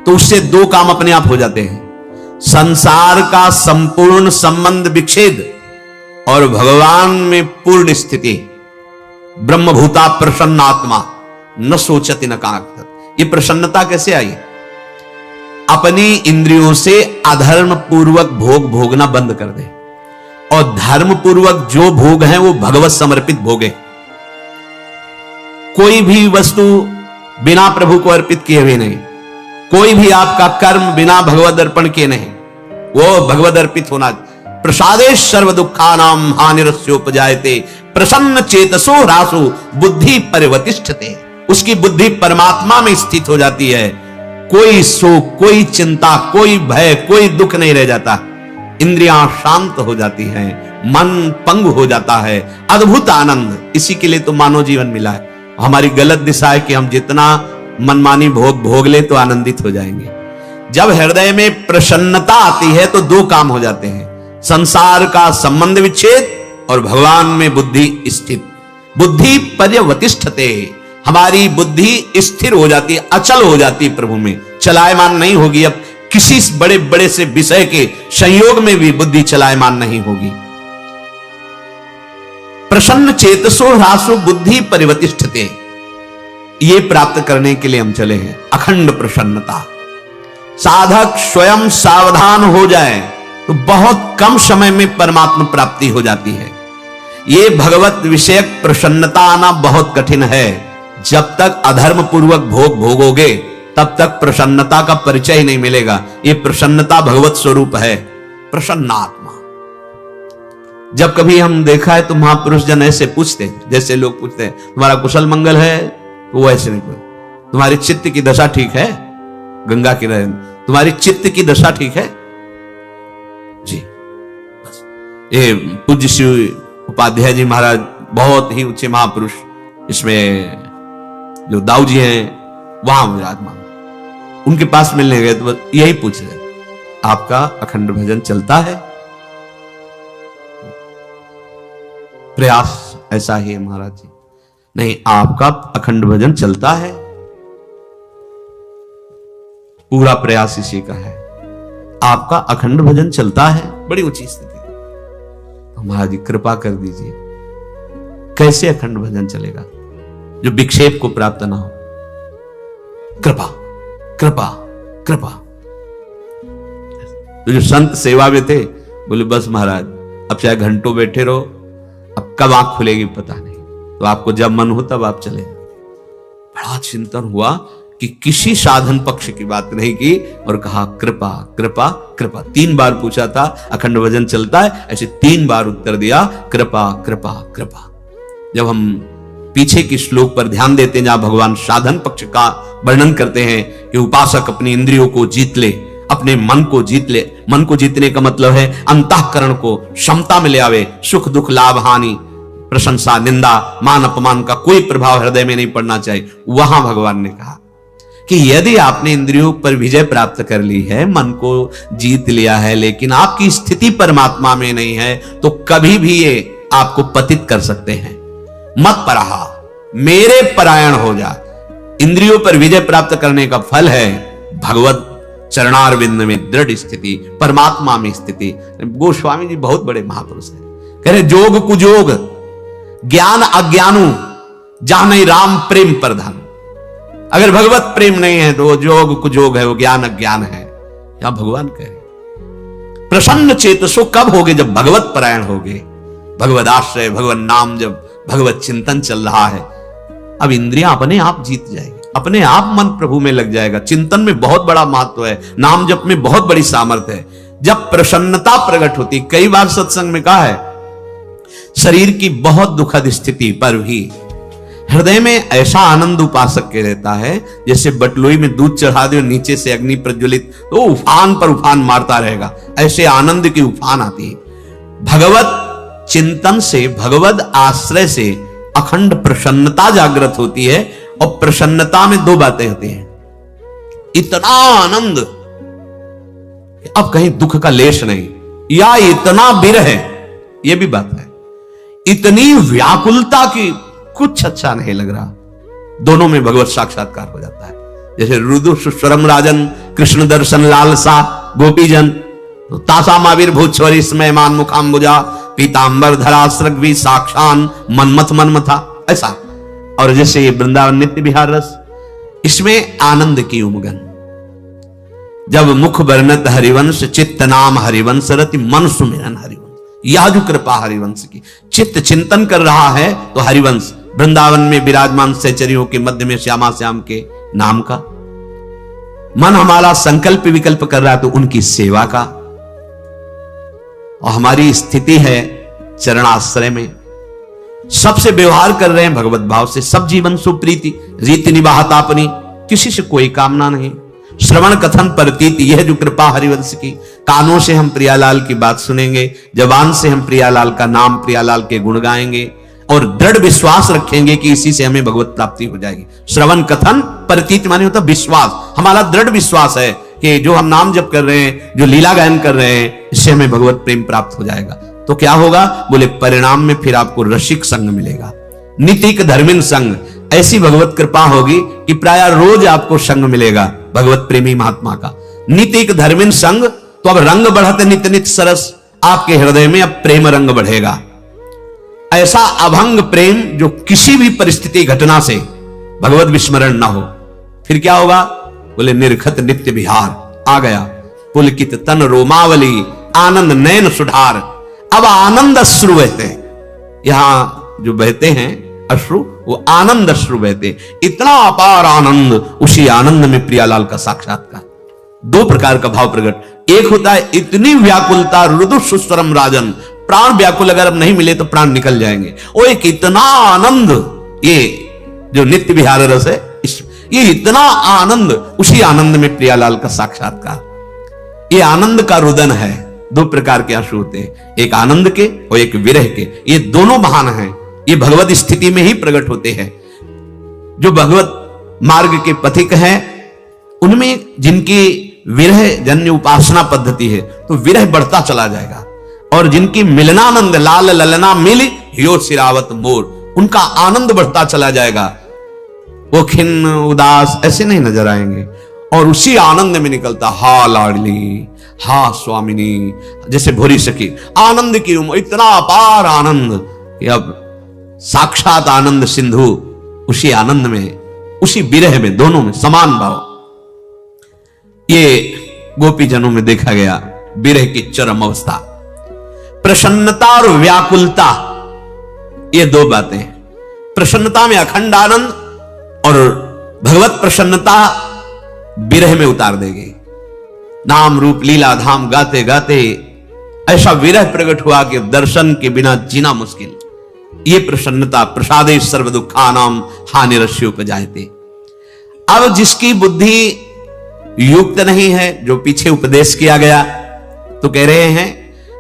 तो उससे दो काम अपने आप हो जाते हैं, संसार का संपूर्ण संबंध विच्छेद और भगवान में पूर्ण स्थिति। ब्रह्मभूता प्रसन्न आत्मा न सोचति न कांक्षत। ये प्रसन्नता कैसे आई? अपनी इंद्रियों से अधर्म पूर्वक भोग भोगना बंद कर दे, और धर्म पूर्वक जो भोग है वो भगवत समर्पित भोगे। कोई भी वस्तु बिना प्रभु को अर्पित किए हुए नहीं, कोई भी आपका कर्म बिना भगवत अर्पण किए नहीं, वो भगवत अर्पित होना। प्रसादे सर्व दुखानाम हानिरस्योपजायते प्रसन्न चेतसो ह्रासो बुद्धि परिवतिष्ठते। उसकी बुद्धि परमात्मा में स्थित हो जाती है। कोई शोक, कोई चिंता, कोई भय, कोई दुख नहीं रह जाता। इंद्रियां शांत हो जाती हैं, मन पंग हो जाता है। अद्भुत आनंद। इसी के लिए तो मानव जीवन मिला है। हमारी गलत दिशा है कि हम जितना मनमानी भोग भोग ले तो आनंदित हो जाएंगे। जब हृदय में प्रसन्नता आती है तो दो काम हो जाते हैं, संसार का संबंध विच्छेद और भगवान में बुद्धि स्थित। बुद्धि पर्यवतिष्ठते। हमारी बुद्धि स्थिर हो जाती है, अचल हो जाती है, प्रभु में चलायमान नहीं होगी। अब किसी बड़े बड़े से विषय के संयोग में भी बुद्धि चलायमान नहीं होगी। प्रसन्न चेतसो ह्रासो बुद्धि परिवतिष्ठते। ये प्राप्त करने के लिए हम चले हैं, अखंड प्रसन्नता। साधक स्वयं सावधान हो जाए तो बहुत कम समय में परमात्मा प्राप्ति हो जाती है। ये भगवत विषयक प्रसन्नता आना बहुत कठिन है। जब तक अधर्म पूर्वक भोग भोगोगे तब तक प्रसन्नता का परिचय ही नहीं मिलेगा। ये प्रसन्नता भगवत स्वरूप है, प्रसन्न आत्मा। जब कभी हम देखा है तो महापुरुष जन ऐसे पूछते हैं, जैसे लोग पूछते हैं तुम्हारा कुशल मंगल है, तो वो ऐसे नहीं पूछते तुम्हारी चित्त की दशा ठीक है, गंगा की नदी, तुम्हारी चित्त की दशा ठीक है जी। बस ये पूज्य श्री उपाध्याय जी महाराज बहुत ही ऊंचे महापुरुष, इसमें जो दाऊ जी हैं वहां विराजमान, उनके पास मिलने गए तो यही पूछ रहे आपका अखंड भजन चलता है? प्रयास ऐसा ही है महाराज जी। नहीं, आपका अखंड भजन चलता है, पूरा प्रयास इसी का है। आपका अखंड भजन चलता है, बड़ी ऊंची स्थिति। तो महाराज जी कृपा कर दीजिए, कैसे अखंड भजन चलेगा जो विक्षेप को प्राप्त ना हो? कृपा कृपा कृपा। तो जो संत सेवा में थे बोले बस महाराज अब चाहे घंटों बैठे रहो, अब कब आंख खुलेगी पता नहीं, तो आपको जब मन हो तब आप चले। बड़ा चिंतन हुआ कि किसी साधन पक्ष की बात नहीं की और कहा कृपा कृपा कृपा। 3 बार पूछा था अखंड भजन चलता है, ऐसे 3 बार उत्तर दिया कृपा कृपा कृपा। जब हम पीछे के श्लोक पर ध्यान देते हैं जहां भगवान साधन पक्ष का वर्णन करते हैं कि उपासक अपनी इंद्रियों को जीत ले, अपने मन को जीत ले। मन को जीतने का मतलब है अंतःकरण को क्षमता में ले आवे। सुख दुख लाभ हानि प्रशंसा निंदा मान अपमान का कोई प्रभाव हृदय में नहीं पड़ना चाहिए। वहां भगवान ने कहा कि यदि आपने इंद्रियों पर विजय प्राप्त कर ली है, मन को जीत लिया है, लेकिन आपकी स्थिति परमात्मा में नहीं है, तो कभी भी ये आपको पतित कर सकते हैं। मत पराहा, मेरे परायण हो जा। इंद्रियों पर विजय प्राप्त करने का फल है भगवत चरणारविंद में दृढ़ स्थिति, परमात्मा में स्थिति। गोस्वामी जी बहुत बड़े महापुरुष हैं, कह रहे जोग कुजोग ज्ञान अज्ञानु जहां नहीं राम प्रेम प्रधान। अगर भगवत प्रेम नहीं है तो वो जोग कुजोग है, वो ज्ञान अज्ञान है। यहां भगवान कह रहे प्रसन्न चेतसो कब होगे? जब भगवत परायण होगे, भगवत आश्रय भगवत नाम, जब भगवत चिंतन चल रहा है। अब इंद्रियां अपने आप जीत जाएगी, अपने आप मन प्रभु में लग जाएगा। चिंतन में बहुत बड़ा महत्व है, नाम जप में बहुत बड़ी सामर्थ्य है। जब प्रसन्नता प्रकट होती, कई बार सत्संग में कहा है, शरीर की बहुत दुखद स्थिति पर भी हृदय में ऐसा आनंद उपासक के रहता है जैसे बटलोई में दूध चढ़ा दे और नीचे से अग्नि प्रज्वलित, तो उफान पर उफान मारता रहेगा, ऐसे आनंद की उफान आती है। भगवत चिंतन से, भगवत आश्रय से अखंड प्रसन्नता जागृत होती है। और प्रसन्नता में दो बातें होती हैं, इतना आनंद अब कहीं दुख का लेश नहीं, या इतना विरह, यह भी बात है, इतनी व्याकुलता की कुछ अच्छा नहीं लग रहा, दोनों में भगवत साक्षात्कार हो जाता है। जैसे रुदु सुस्वरम राजन, कृष्ण दर्शन लालसा गोपीजन, तासाम आविर्भूत स्वरी स्मय मान मुखाम्बुजा, पीतांबर धरा सृग्वी साक्षान मनमथ मनमथा, ऐसा। और जैसे ये वृंदावन नित्य विहार रस, इसमें आनंद की उमगन, जब मुख वर्णत हरिवंश, चित्त नाम हरिवंश रति, मन सुमिरन हरिवंश, यह जो कृपा हरिवंश की, चित्त चिंतन कर रहा है तो हरिवंश, वृंदावन में विराजमान सहचरियों के मध्य में श्यामा श्याम के नाम का, मन हमारा संकल्प विकल्प कर रहा है तो उनकी सेवा का, और हमारी स्थिति है चरणाश्रय में, सबसे व्यवहार कर रहे हैं भगवत भाव से, सब जीवन सुप्रीति, रीति निवाहता अपनी, किसी से कोई कामना नहीं, श्रवण कथन प्रतीत, यह जो कृपा हरिवंश की, कानों से हम प्रियालाल की बात सुनेंगे, जबान से हम प्रियालाल का नाम, प्रियालाल के गुण गाएंगे, और दृढ़ विश्वास रखेंगे कि इसी से हमें भगवत प्राप्ति हो जाएगी। श्रवण कथन प्रतीत माने होता विश्वास, हमारा दृढ़ विश्वास है कि जो हम नाम जप कर रहे हैं, जो लीला गायन कर रहे हैं, इससे हमें भगवत प्रेम प्राप्त हो जाएगा। तो क्या होगा, बोले परिणाम में फिर आपको रसिक संग मिलेगा, नितिक धर्मिन संग, ऐसी भगवत कृपा होगी कि प्राय रोज आपको संग मिलेगा भगवत प्रेमी महात्मा का। नितिक धर्मिन संग, तो अब रंग बढ़ते नित्य नित्य सरस, आपके हृदय में अब प्रेम रंग बढ़ेगा, ऐसा अभंग प्रेम जो किसी भी परिस्थिति घटना से भगवत विस्मरण ना हो। फिर क्या होगा, बोले निर्खत नित्य विहार आ गया, पुलकित तन रोमावली, आनंद नयन सुधार। अब आनंद अश्रु बहते हैं, यहां जो बहते हैं अश्रु, वो आनंद अश्रु बहते, इतना अपार आनंद, उसी आनंद में प्रियालाल का साक्षात्कार। दो प्रकार का भाव प्रकट, एक होता है इतनी व्याकुलता, रुदु सुस्वरम राजन, प्राण व्याकुल, अगर अब नहीं मिले तो प्राण निकल जाएंगे, और एक इतना आनंद, ये जो नित्य विहार रस है, ये इतना आनंद, उसी आनंद में प्रियालाल का साक्षात्कार। ये आनंद का रुदन है। दो प्रकार के आंसू होते हैं, एक आनंद के और एक विरह के, ये दोनों महान हैं, ये भगवत स्थिति में ही प्रकट होते हैं। जो भगवत मार्ग के पथिक हैं, उनमें जिनकी विरह जन्य उपासना पद्धति है, तो विरह बढ़ता चला जाएगा, और जिनकी मिलनानंद, लाल ललना मिल यो सिरावत मोर, उनका आनंद बढ़ता चला जाएगा, वो खिन्न उदास ऐसे नहीं नजर आएंगे, और उसी आनंद में निकलता हा लाडली, हा स्वामिनी, जैसे भोरी सखी, आनंद की उम्र, इतना अपार आनंद कि अब साक्षात आनंद सिंधु, उसी आनंद में, उसी विरह में, दोनों में समान भाव। ये गोपीजनों में देखा गया विरह की चरम अवस्था। प्रसन्नता और व्याकुलता, ये दो बातें, प्रसन्नता में अखंड आनंद, और भगवत प्रसन्नता विरह में उतार देगी। नाम रूप लीला धाम गाते गाते ऐसा विरह प्रकट हुआ कि दर्शन के बिना जीना मुश्किल। ये प्रसन्नता, प्रसादे सर्व दुखानाम हानिरस्य उपजायते। अब जिसकी बुद्धि युक्त नहीं है, जो पीछे उपदेश किया गया, तो कह रहे हैं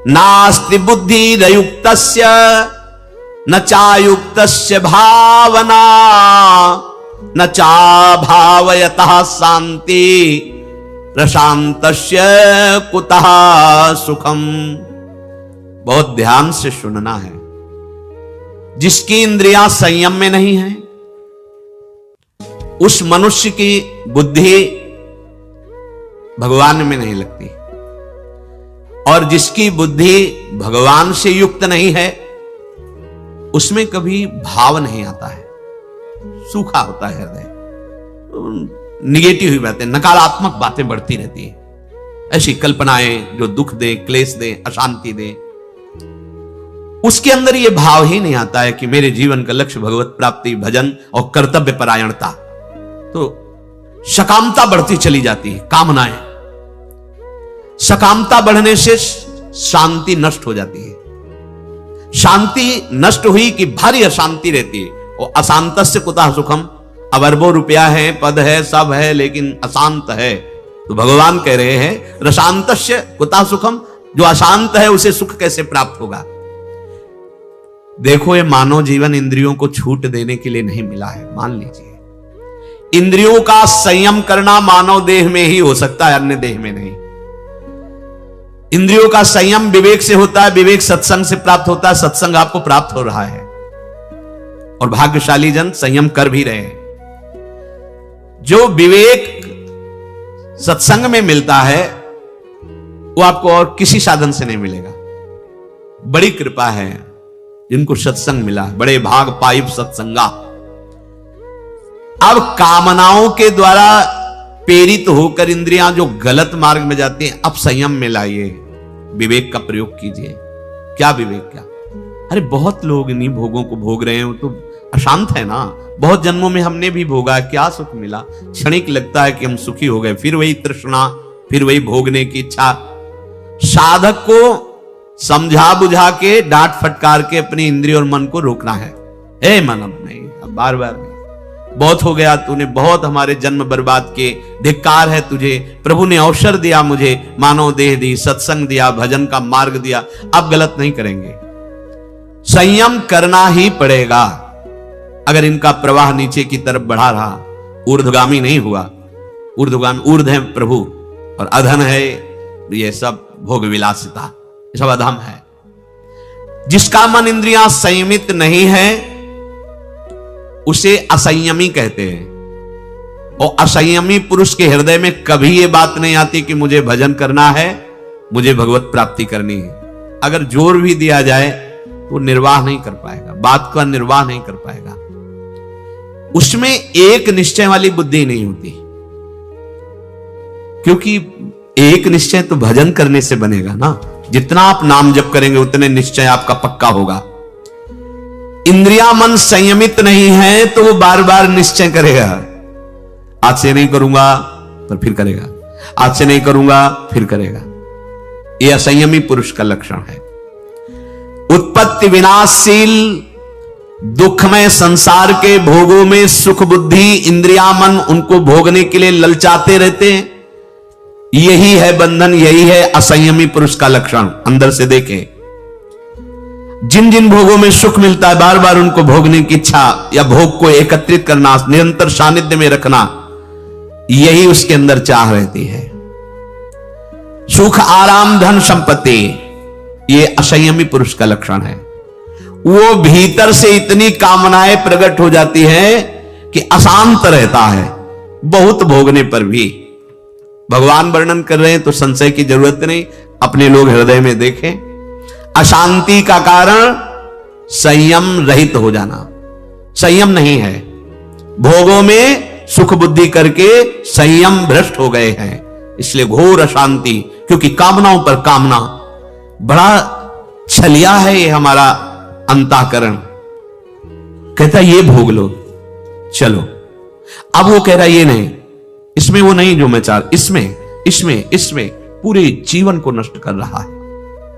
नास्ति बुद्धि रयुक्तस्य न चायुक्तस्य भावना न चा भावयतः शांति प्रशांतस्य कुतः सुखम। बहुत ध्यान से सुनना है। जिसकी इंद्रियां संयम में नहीं है, उस मनुष्य की बुद्धि भगवान में नहीं लगती, और जिसकी बुद्धि भगवान से युक्त नहीं है, उसमें कभी भाव नहीं आता है, सूखा होता है हृदय, निगेटिव ही बातें, नकारात्मक बातें बढ़ती रहती है, ऐसी कल्पनाएं जो दुख दें, क्लेश दें, अशांति दें। उसके अंदर यह भाव ही नहीं आता है कि मेरे जीवन का लक्ष्य भगवत प्राप्ति, भजन और कर्तव्य परायणता। तो सकामता बढ़ती चली जाती है, कामनाएं, सकामता बढ़ने से शांति नष्ट हो जाती है। शांति नष्ट हुई कि भारी अशांति रहती है। और अशांतस्य कुतः सुखम, अब अरबों रुपया है, पद है, सब है, लेकिन अशांत है। तो भगवान कह रहे हैं रशांतस्य कुतः सुखम, जो अशांत है उसे सुख कैसे प्राप्त होगा। देखो, ये मानव जीवन इंद्रियों को छूट देने के लिए नहीं मिला है। मान लीजिए, इंद्रियों का संयम करना मानव देह में ही हो सकता है, अन्य देह में नहीं। इंद्रियों का संयम विवेक से होता है, विवेक सत्संग से प्राप्त होता है, सत्संग आपको प्राप्त हो रहा है और भाग्यशाली जन संयम कर भी रहे हैं। जो विवेक सत्संग में मिलता है वो आपको और किसी साधन से नहीं मिलेगा। बड़ी कृपा है जिनको सत्संग मिला, बड़े भाग पाइप सत्संगा। अब कामनाओं के द्वारा प्रेरित होकर इंद्रियां जो गलत मार्ग में जाती हैं, अब संयम में लाइए, विवेक का प्रयोग कीजिए। क्या विवेक? क्या अरे बहुत लोग इन्हीं भोगों को भोग रहे हैं, तो अशांत है ना। बहुत जन्मों में हमने भी भोगा, क्या सुख मिला। क्षणिक लगता है कि हम सुखी हो गए, फिर वही तृष्णा, फिर वही भोगने की इच्छा। साधक को समझा बुझा के, डांट फटकार के अपनी इंद्रिय और मन को रोकना है। ए मन, अब नहीं, अब बार बार नहीं, बहुत हो गया, तूने बहुत हमारे जन्म बर्बाद किए, धिक्कार है तुझे। प्रभु ने अवसर दिया, मुझे मानव देह दी, सत्संग दिया, भजन का मार्ग दिया, अब गलत नहीं करेंगे। संयम करना ही पड़ेगा। अगर इनका प्रवाह नीचे की तरफ बढ़ा रहा, ऊर्ध्वगामी नहीं हुआ। ऊर्ध्वगामी, ऊर्ध है प्रभु और अधन है ये सब भोग विलासिता, ये सब अधम है। जिसका मन इंद्रियां संयमित नहीं है उसे असंयमी कहते हैं। और असंयमी पुरुष के हृदय में कभी यह बात नहीं आती कि मुझे भजन करना है, मुझे भगवत प्राप्ति करनी है। अगर जोर भी दिया जाए तो निर्वाह नहीं कर पाएगा, बात का निर्वाह नहीं कर पाएगा। उसमें एक निश्चय वाली बुद्धि नहीं होती, क्योंकि एक निश्चय तो भजन करने से बनेगा ना। जितना आप नाम जप करेंगे उतने निश्चय आपका पक्का होगा। इंद्रिया मन संयमित नहीं है तो वो बार बार निश्चय करेगा, आज से नहीं करूंगा, पर फिर करेगा, आज से नहीं करूंगा, फिर करेगा। यह असंयमी पुरुष का लक्षण है। उत्पत्ति विनाशशील दुखमय संसार के भोगों में सुख बुद्धि इंद्रिया मन उनको भोगने के लिए ललचाते रहते हैं। यही है बंधन, यही है असंयमी पुरुष का लक्षण। अंदर से देखें, जिन जिन भोगों में सुख मिलता है बार बार उनको भोगने की इच्छा या भोग को एकत्रित करना, निरंतर सानिध्य में रखना, यही उसके अंदर चाह रहती है। सुख आराम धन संपत्ति, ये असंयमी पुरुष का लक्षण है। वो भीतर से इतनी कामनाएं प्रकट हो जाती है कि अशांत रहता है, बहुत भोगने पर भी। भगवान वर्णन कर रहे हैं तो संशय की जरूरत नहीं, अपने लोग हृदय में देखें। अशांति का कारण संयम रहित हो जाना। संयम नहीं है, भोगों में सुख बुद्धि करके संयम भ्रष्ट हो गए हैं, इसलिए घोर अशांति। क्योंकि कामनाओं पर कामना, बड़ा छलिया है ये हमारा अंतःकरण। कहता ये भोग लो, चलो। अब वो कह रहा ये नहीं, इसमें वो नहीं जो मैं चाह, इसमें पूरे जीवन को नष्ट कर रहा है।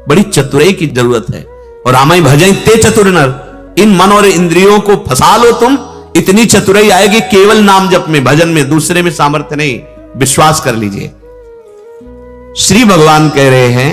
बड़ी चतुराई की जरूरत है। और रामाई भजन ते चतुर नर, इन मन और इंद्रियों को फंसा लो तुम, इतनी चतुराई आएगी केवल नाम जप में, भजन में, दूसरे में सामर्थ्य नहीं। विश्वास कर लीजिए। श्री भगवान कह रहे हैं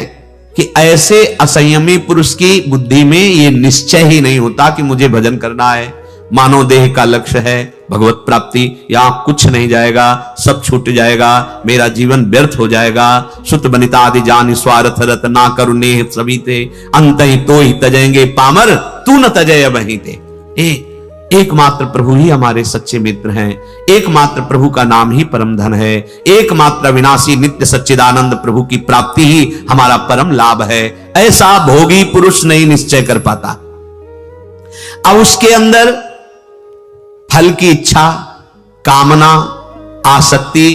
कि ऐसे असंयमी पुरुष की बुद्धि में यह निश्चय ही नहीं होता कि मुझे भजन करना है, मानव देह का लक्ष्य है भगवत प्राप्ति, यहां कुछ नहीं जाएगा, सब छूट जाएगा, मेरा जीवन व्यर्थ हो जाएगा। सुत बनिता आदि जान स्वार्थ रत ना करुणे सभी थे, अंत ही तो ही तजेंगे पामर, तू न तजय वहीं थे। एकमात्र प्रभु ही हमारे सच्चे मित्र हैं, एकमात्र प्रभु का नाम ही परम धन है, एकमात्र विनाशी नित्य सच्चिदानंद प्रभु की प्राप्ति ही हमारा परम लाभ है। ऐसा भोगी पुरुष नहीं निश्चय कर पाता। अब उसके अंदर फल की इच्छा, कामना, आसक्ति,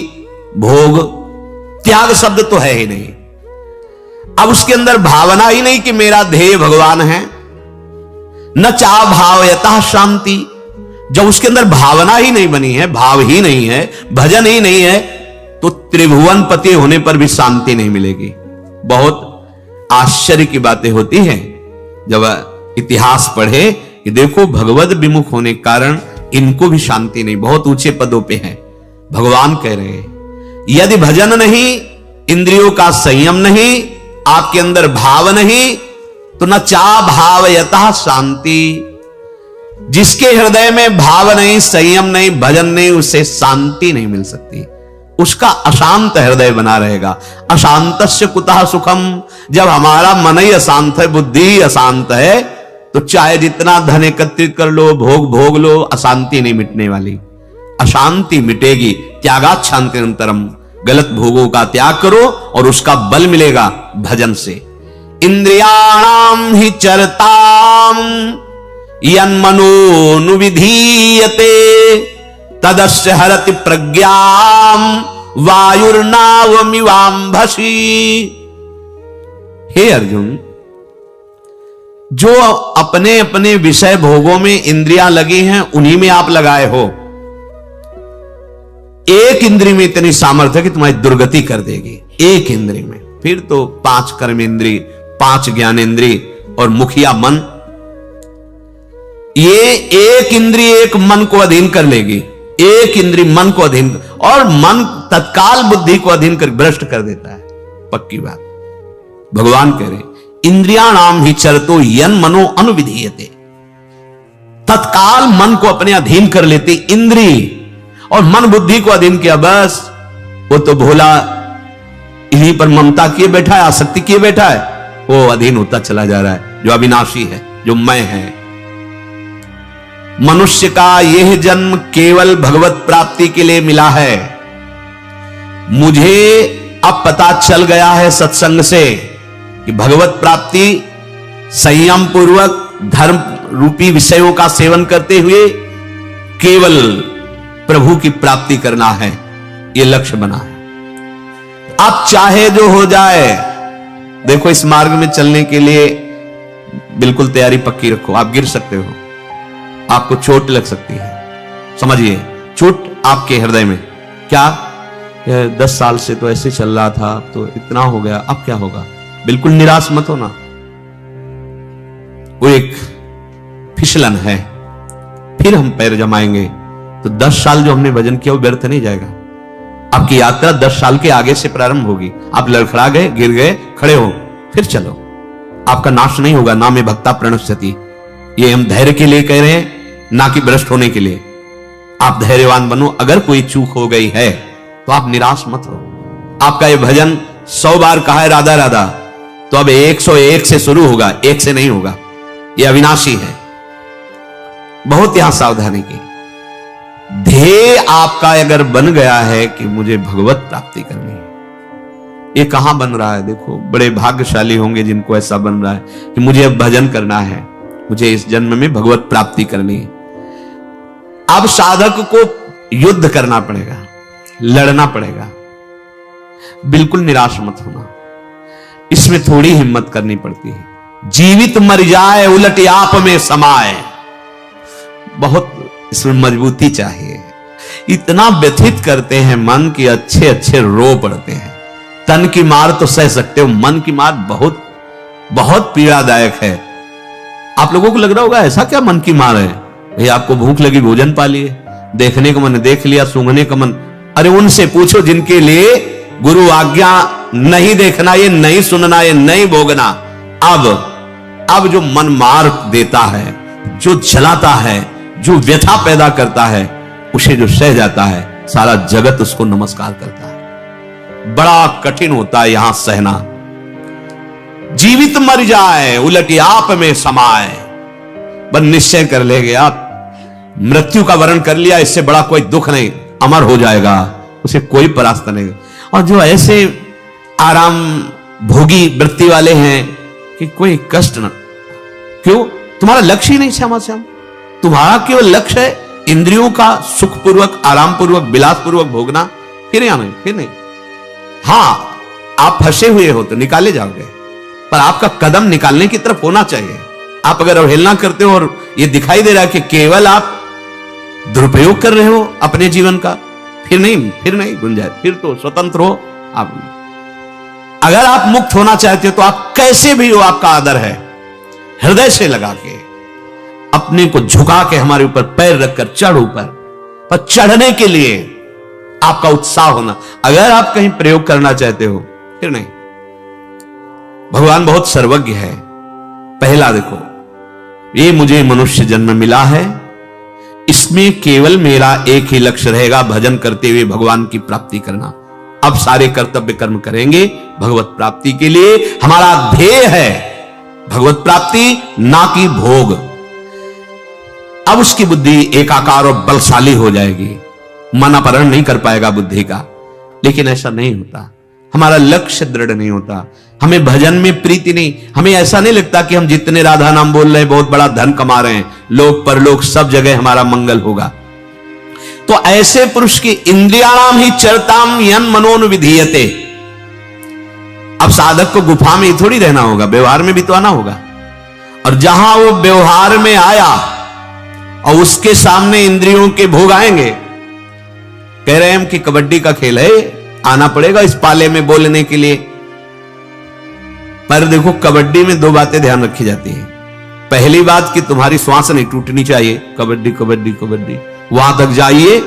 भोग, त्याग शब्द तो है ही नहीं। अब उसके अंदर भावना ही नहीं कि मेरा ध्येय भगवान है। न चाह भावयतः शांति, जब उसके अंदर भावना ही नहीं बनी है, भाव ही नहीं है, भजन ही नहीं है, तो त्रिभुवन पति होने पर भी शांति नहीं मिलेगी। बहुत आश्चर्य की बातें होती हैं जब इतिहास पढ़े कि देखो भगवत विमुख होने के कारण इनको भी शांति नहीं, बहुत ऊंचे पदों पे हैं। भगवान कह रहे हैं यदि भजन नहीं, इंद्रियों का संयम नहीं, आपके अंदर भाव नहीं, तो न चा भावयतः शांति। जिसके हृदय में भाव नहीं, संयम नहीं, भजन नहीं, उसे शांति नहीं मिल सकती। उसका अशांत हृदय बना रहेगा। अशांतस्य कुतः सुखम। जब हमारा मन ही अशांत है, बुद्धि अशांत है, तो चाहे जितना धन एकत्रित कर लो, भोग भोग लो, अशांति नहीं मिटने वाली। अशांति मिटेगी त्यागात् शान्तिरन्तरम्। गलत भोगों का त्याग करो और उसका बल मिलेगा भजन से। इंद्रियाणाम ही चरताम यन्मनोनुविधीयते तदस्य हरति प्रज्ञाम वायुर्नावमिवाम्भसि। हे अर्जुन, जो अपने अपने विषय भोगों में इंद्रियां लगी हैं, उन्हीं में आप लगाए हो। एक इंद्री में इतनी सामर्थ्य कि तुम्हारी दुर्गति कर देगी, एक इंद्री में। फिर तो 5 कर्म इंद्री, 5 ज्ञान इंद्री और मुखिया मन, ये एक इंद्री एक मन को अधीन कर लेगी। एक इंद्री मन को अधीन, और मन तत्काल बुद्धि को अधीन कर भ्रष्ट कर देता है। पक्की बात। भगवान कह रहे इंद्रियाणाम ही चरतो यन मनो अनुविधीयते। तत्काल मन को अपने अधीन कर लेती इंद्री, और मन बुद्धि को अधीन किया, बस वो तो भोला इन्हीं पर ममता किए बैठा है, आसक्ति किए बैठा है, वो अधीन होता चला जा रहा है। जो अविनाशी है, जो मैं है। मनुष्य का यह जन्म केवल भगवत प्राप्ति के लिए मिला है। मुझे अब पता चल गया है सत्संग से कि भगवत प्राप्ति संयम पूर्वक धर्म रूपी विषयों का सेवन करते हुए केवल प्रभु की प्राप्ति करना है, यह लक्ष्य बना है। अब चाहे जो हो जाए, देखो इस मार्ग में चलने के लिए बिल्कुल तैयारी पक्की रखो। आप गिर सकते हो, आपको चोट लग सकती है, समझिए चोट आपके हृदय में। क्या 10 साल से तो ऐसे चल रहा था, तो इतना हो गया, अब क्या होगा? बिल्कुल निराश मत होना। वो एक फिसलन है, फिर हम पैर जमाएंगे तो 10 साल जो हमने भजन किया वो व्यर्थ नहीं जाएगा। आपकी यात्रा 10 साल के आगे से प्रारंभ होगी। आप लड़खड़ा गए, गिर गए, खड़े हो, फिर चलो। आपका नाश नहीं होगा। ना में भक्ता प्रणश्यति। ये हम धैर्य के लिए कह रहे हैं, ना कि भ्रष्ट होने के लिए। आप धैर्यवान बनो। अगर कोई चूक हो गई है तो आप निराश मत हो। आपका ये भजन 100 बार कहा है राधा राधा, तो अब 101 से शुरू होगा, 1 से नहीं होगा। ये अविनाशी है। बहुत यहां सावधानी की। ध्येय आपका अगर बन गया है कि मुझे भगवत प्राप्ति करनी है, ये कहां बन रहा है? देखो, बड़े भाग्यशाली होंगे जिनको ऐसा बन रहा है कि मुझे अब भजन करना है, मुझे इस जन्म में भगवत प्राप्ति करनी है। अब साधक को युद्ध करना पड़ेगा, लड़ना पड़ेगा। बिल्कुल निराश मत होना। इसमें थोड़ी हिम्मत करनी पड़ती है। जीवित मर जाए उलट आप में समाए, बहुत इसमें मजबूती चाहिए। इतना व्यथित करते हैं मन की अच्छे अच्छे रो पड़ते हैं। तन की मार तो सह सकते हो, मन की मार बहुत बहुत पीड़ादायक है। आप लोगों को लग रहा होगा ऐसा क्या मन की मार है? भाई आपको भूख लगी, भोजन पा लिए, देखने का मन देख लिया, सूंघने का मन, अरे उनसे पूछो जिनके लिए गुरु आज्ञा नहीं देखना, ये नहीं सुनना, ये नहीं भोगना। अब जो मन मार देता है, जो जलाता है, जो व्यथा पैदा करता है, उसे जो सह जाता है, सारा जगत उसको नमस्कार करता है। बड़ा कठिन होता है यहां सहना। जीवित मर जाए उलट आप में समाए, बस निश्चय कर लेंगे आप मृत्यु का वर्ण कर लिया, इससे बड़ा कोई दुख नहीं, अमर हो जाएगा, उसे कोई परास्त नहीं। और जो ऐसे आराम भोगी वृत्ति वाले हैं कि कोई कष्ट न, क्यों? तुम्हारा लक्ष्य ही नहीं श्यामा श्याम। तुम्हारा केवल लक्ष्य है इंद्रियों का सुखपूर्वक, आरामपूर्वक, विलासपूर्वक भोगना, फिर या नहीं, फिर नहीं। हां, आप फंसे हुए हो तो निकाले जाओगे, पर आपका कदम निकालने की तरफ होना चाहिए। आप अगर अवहेलना करते हो और यह दिखाई दे रहा है कि केवल आप दुरुपयोग कर रहे हो अपने जीवन का, फिर नहीं गुंजाइश, फिर तो स्वतंत्र हो आप। अगर आप मुक्त होना चाहते हो तो आप कैसे भी हो, आपका आदर है, हृदय से लगा के अपने को झुका के हमारे ऊपर पैर रखकर चढ़ ऊपर, पर चढ़ने के लिए आपका उत्साह होना। अगर आप कहीं प्रयोग करना चाहते हो फिर नहीं। भगवान बहुत सर्वज्ञ है। पहला देखो, ये मुझे मनुष्य जन्म मिला है, इसमें केवल मेरा एक ही लक्ष्य रहेगा, भजन करते हुए भगवान की प्राप्ति करना। अब सारे कर्तव्य कर्म करेंगे भगवत प्राप्ति के लिए। हमारा ध्येय है भगवत प्राप्ति, ना कि भोग। अब उसकी बुद्धि एकाकार और बलशाली हो जाएगी, मन अपहरण नहीं कर पाएगा बुद्धि का। लेकिन ऐसा नहीं होता, हमारा लक्ष्य दृढ़ नहीं होता, हमें भजन में प्रीति नहीं, हमें ऐसा नहीं लगता कि हम जितने राधा नाम बोल रहे हैं बहुत बड़ा धन कमा रहे हैं, लोक परलोक सब जगह हमारा मंगल होगा। तो ऐसे पुरुष की इंद्रियाणाम ही चरताम यन मनोन विधीयते। अब साधक को गुफा में ही थोड़ी रहना होगा, व्यवहार में भी तो आना होगा। और जहां वो व्यवहार में आया और उसके सामने इंद्रियों के भोग आएंगे, कह रहे हैं हम कि कबड्डी का खेल है, आना पड़ेगा इस पाले में बोलने के लिए। पर देखो, कबड्डी में दो बातें ध्यान रखी जाती है। पहली बात कि तुम्हारी श्वास नहीं टूटनी चाहिए, कबड्डी कबड्डी कबड्डी, वहां तक जाइए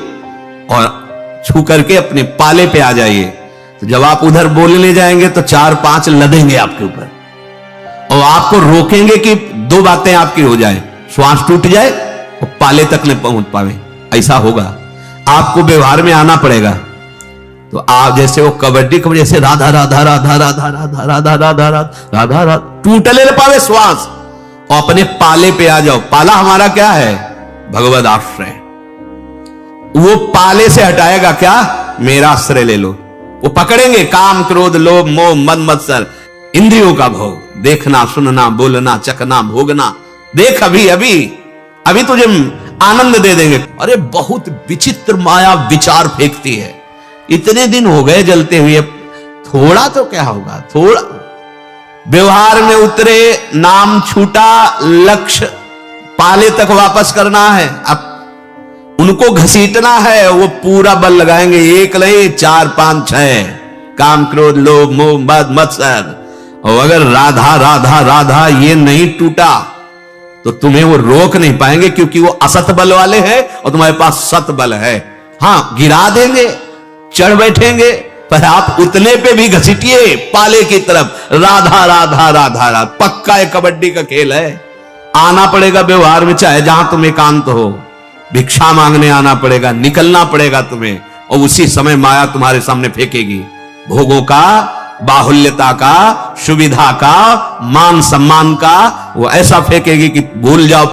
और छू करके अपने पाले पे आ जाइए। तो जब आप उधर बोलने जाएंगे तो 4-5 लदेंगे आपके ऊपर और आपको रोकेंगे कि दो बातें आपकी हो जाए, श्वास टूट जाए और पाले तक न पहुंच पावे। ऐसा होगा, आपको व्यवहार में आना पड़ेगा। तो आप जैसे वो कबड्डी कबड्डी, जैसे राधा राधा राधा राधा राधा राधा राधा राधा राधा टूटले न पावे श्वास, और अपने पाले पे आ जाओ। पाला हमारा क्या है? भगवद आश्रय। वो पाले से हटाएगा क्या? मेरा आश्रय ले लो। वो पकड़ेंगे काम क्रोध लोभ मोह मद मत्सर, इंद्रियों का भोग, देखना सुनना बोलना चखना भोगना। देख अभी अभी अभी तुझे आनंद दे देंगे। अरे बहुत विचित्र माया विचार फेंकती है। इतने दिन हो गए जलते हुए, थोड़ा तो क्या होगा, थोड़ा व्यवहार में उतरे, नाम छूटा, लक्ष्य पाले तक वापस करना है। अब उनको घसीटना है, वो पूरा बल लगाएंगे, एक नहीं 4-5 6, काम क्रोध लोभ मोह मद मत्सर। और अगर राधा राधा राधा ये नहीं टूटा तो तुम्हें वो रोक नहीं पाएंगे, क्योंकि वो असत बल वाले हैं और तुम्हारे पास सत बल है। हां, गिरा देंगे, चढ़ बैठेंगे, पर आप उतने पे भी घसीटिए पाले की तरफ। राधा राधा राधा राधा, पक्का एक कबड्डी का खेल है। आना पड़ेगा व्यवहार में, चाहे जहां तुम एकांत हो, भिक्षा मांगने आना पड़ेगा, निकलना पड़ेगा तुम्हें। और उसी समय माया तुम्हारे सामने फेंकेगी भोगों का, बाहुल्यता का, सुविधा का, मान सम्मान का, वो ऐसा फेंकेगी कि भूल जाओ।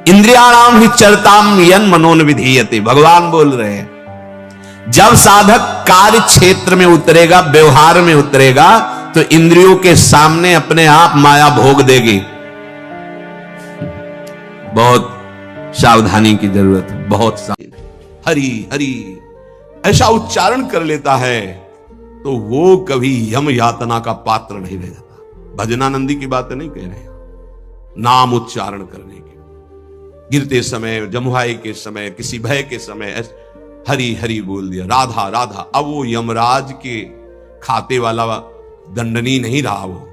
इंद्रियाणाम ही चरताम यन मनोन विधीयते, भगवान बोल रहे हैं। जब साधक कार्य क्षेत्र में उतरेगा, व्यवहार में उतरेगा, तो इंद्रियों के सामने अपने आप माया भोग देगी। बहुत सावधानी की जरूरत है, बहुत हरि हरि ऐसा उच्चारण कर लेता है तो वो कभी यम यातना का पात्र नहीं रह जाता। भजनानंदी की बातें नहीं कह रहे, नाम उच्चारण करने के, गिरते समय, जमुहाई के समय, किसी भय के समय हरि हरि बोल दिया, राधा राधा। अब वो यमराज के खाते वाला दंडनी नहीं रहा। वो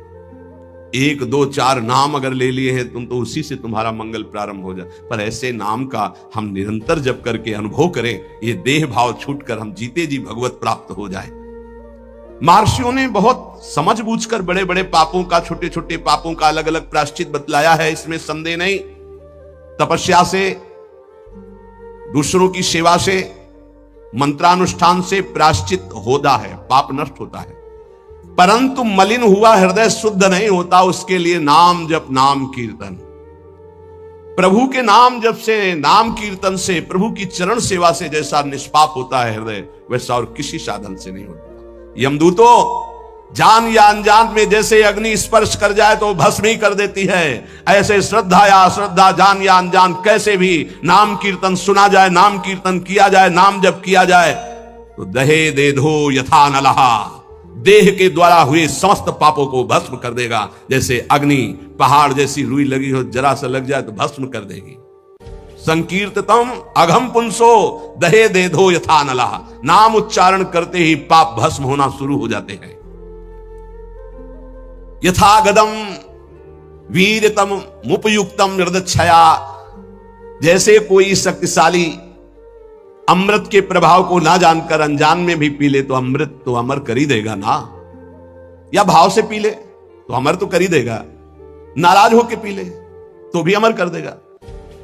1 2 4 नाम अगर ले लिए हैं तुम, तो उसी से तुम्हारा मंगल प्रारंभ हो जाए। पर ऐसे नाम का हम निरंतर जप करके अनुभव करें, ये देह भाव छूटकर हम जीते जी भगवत प्राप्त हो जाए। महर्षियों ने बहुत समझ बूझकर बड़े बड़े पापों का, छोटे छोटे पापों का अलग अलग प्रायश्चित बतलाया है, इसमें संदेह नहीं। तपस्या से, दूसरों की सेवा से, मंत्रानुष्ठान से प्रायश्चित होता है, पाप नष्ट होता है। परंतु मलिन हुआ हृदय शुद्ध नहीं होता, उसके लिए नाम जप, नाम कीर्तन, प्रभु के नाम जप से, नाम कीर्तन से, प्रभु की चरण सेवा से जैसा निष्पाप होता है हृदय, वैसा और किसी साधन से नहीं होता। यमदूतों, जान या अनजान में जैसे अग्नि स्पर्श कर जाए तो भस्म ही कर देती है, ऐसे श्रद्धा या अश्रद्धा, जान या अनजान, कैसे भी नाम कीर्तन सुना जाए, नाम कीर्तन किया जाए, नाम जप किया जाए तो दहे दे धो यथा नलहा, देह के द्वारा हुए समस्त पापों को भस्म कर देगा। जैसे अग्नि पहाड़ जैसी रुई लगी हो, जरा सा लग जाए तो भस्म कर देगी। संकीर्ततम अघम पुंसो दहे दे धो यथा नलहा, नाम उच्चारण करते ही पाप भस्म होना शुरू हो जाते हैं। यथागदम वीरतम मुपयुक्तम निर्दक्षया, जैसे कोई शक्तिशाली अमृत के प्रभाव को ना जानकर अनजान में भी पी ले तो अमृत तो अमर कर ही देगा ना, या भाव से पी ले तो अमर तो कर ही देगा, नाराज होके पी ले तो भी अमर कर देगा।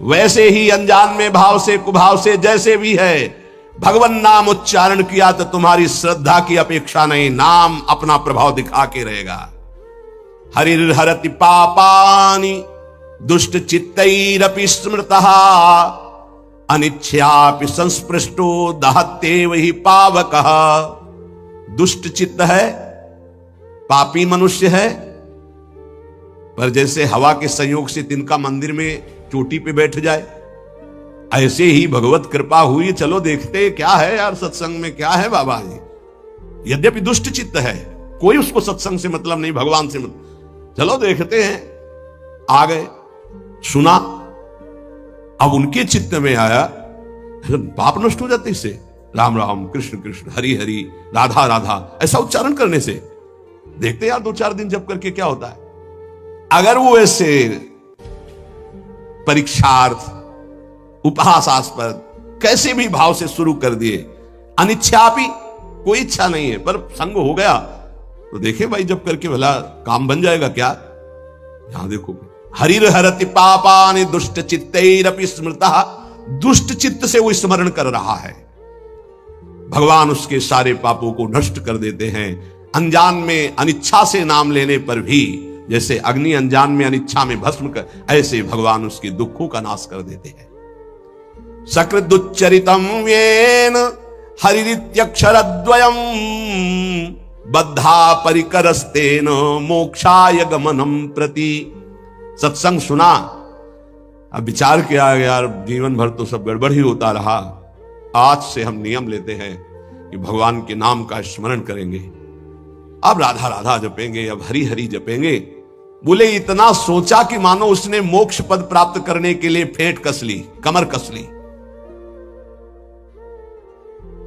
वैसे ही अनजान में भाव से कुभाव से जैसे भी है भगवान नाम उच्चारण किया तो तुम्हारी श्रद्धा की अपेक्षा नहीं, नाम अपना प्रभाव दिखा के रहेगा। हरिर्हरति पापानि दुष्ट चित्तैरपि स्मृतः अनिच्छयापि संस्पृष्टो दहत्येव हि पावकः। दुष्ट चित्त है, पापी मनुष्य है, पर जैसे हवा के संयोग से तिनका मंदिर में चोटी पे बैठ जाए, ऐसे ही भगवत कृपा हुई, चलो देखते क्या है यार सत्संग में, क्या है बाबा जी। यद्यपि दुष्ट चित्त है, कोई उसको सत्संग से मतलब नहीं, भगवान से मतलब, चलो देखते हैं। आ गए, सुना, अब उनके चित्त में आया, पाप नष्ट हो जाते इससे, राम राम कृष्ण कृष्ण हरि हरि राधा राधा ऐसा उच्चारण करने से। देखते यार 2-4 दिन जब करके क्या होता है। अगर वो ऐसे परीक्षार्थ उपहासास्पद कैसे भी भाव से शुरू कर दिए, अनिच्छापि कोई इच्छा नहीं है पर संग हो गया, तो देखे भाई जब करके भला काम बन जाएगा क्या। यहां देखो, हरिर्हरति पापानि दुष्ट चित्तैरपि स्मृतः, दुष्ट चित्त से वो स्मरण कर रहा है, भगवान उसके सारे पापों को नष्ट कर देते हैं। अनजान में अनिच्छा से नाम लेने पर भी, जैसे अग्नि अनजान में अनिच्छा में भस्म कर, ऐसे भगवान उसके दुखों का नाश कर देते हैं। सकृदुच्चरितम येन हरिरित्यक्षरद्वयम् बद्धा परिकरस्तेन मोक्षाय गमनम प्रति। सत्संग सुना, अब विचार किया यार जीवन भर तो सब गड़बड़ ही होता रहा, आज से हम नियम लेते हैं कि भगवान के नाम का स्मरण करेंगे, अब राधा राधा जपेंगे, अब हरि हरि जपेंगे। बोले इतना सोचा कि मानो उसने मोक्ष पद प्राप्त करने के लिए फेंट कस ली, कमर कस ली।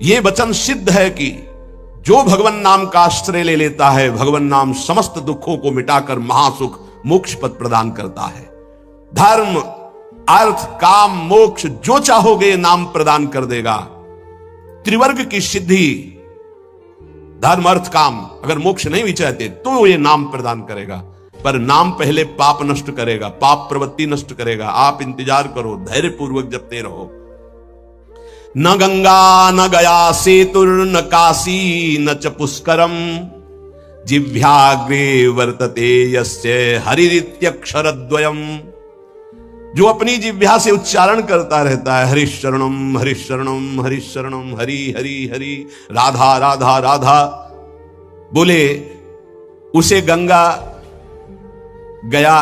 यह वचन सिद्ध है कि जो भगवान नाम का आश्रय ले लेता है, भगवान नाम समस्त दुखों को मिटाकर महासुख मोक्ष पद प्रदान करता है। धर्म अर्थ काम मोक्ष जो चाहोगे नाम प्रदान कर देगा। त्रिवर्ग की सिद्धि, धर्म अर्थ काम, अगर मोक्ष नहीं भी चाहते तो ये नाम प्रदान करेगा, पर नाम पहले पाप नष्ट करेगा, पाप प्रवृत्ति नष्ट करेगा। आप इंतजार करो, धैर्य पूर्वक जपते रहो। न गंगा न गया सेतुर न काशी न च पुष्करम जिह्वाग्रे वर्तते यस्य हरिरित्यक्षरद्वयम्। जो अपनी जिह्वा से उच्चारण करता रहता है, हरिशरणम हरिशरणम हरिशरणम हरि हरि हरि राधा राधा राधा, बोले उसे गंगा, गया,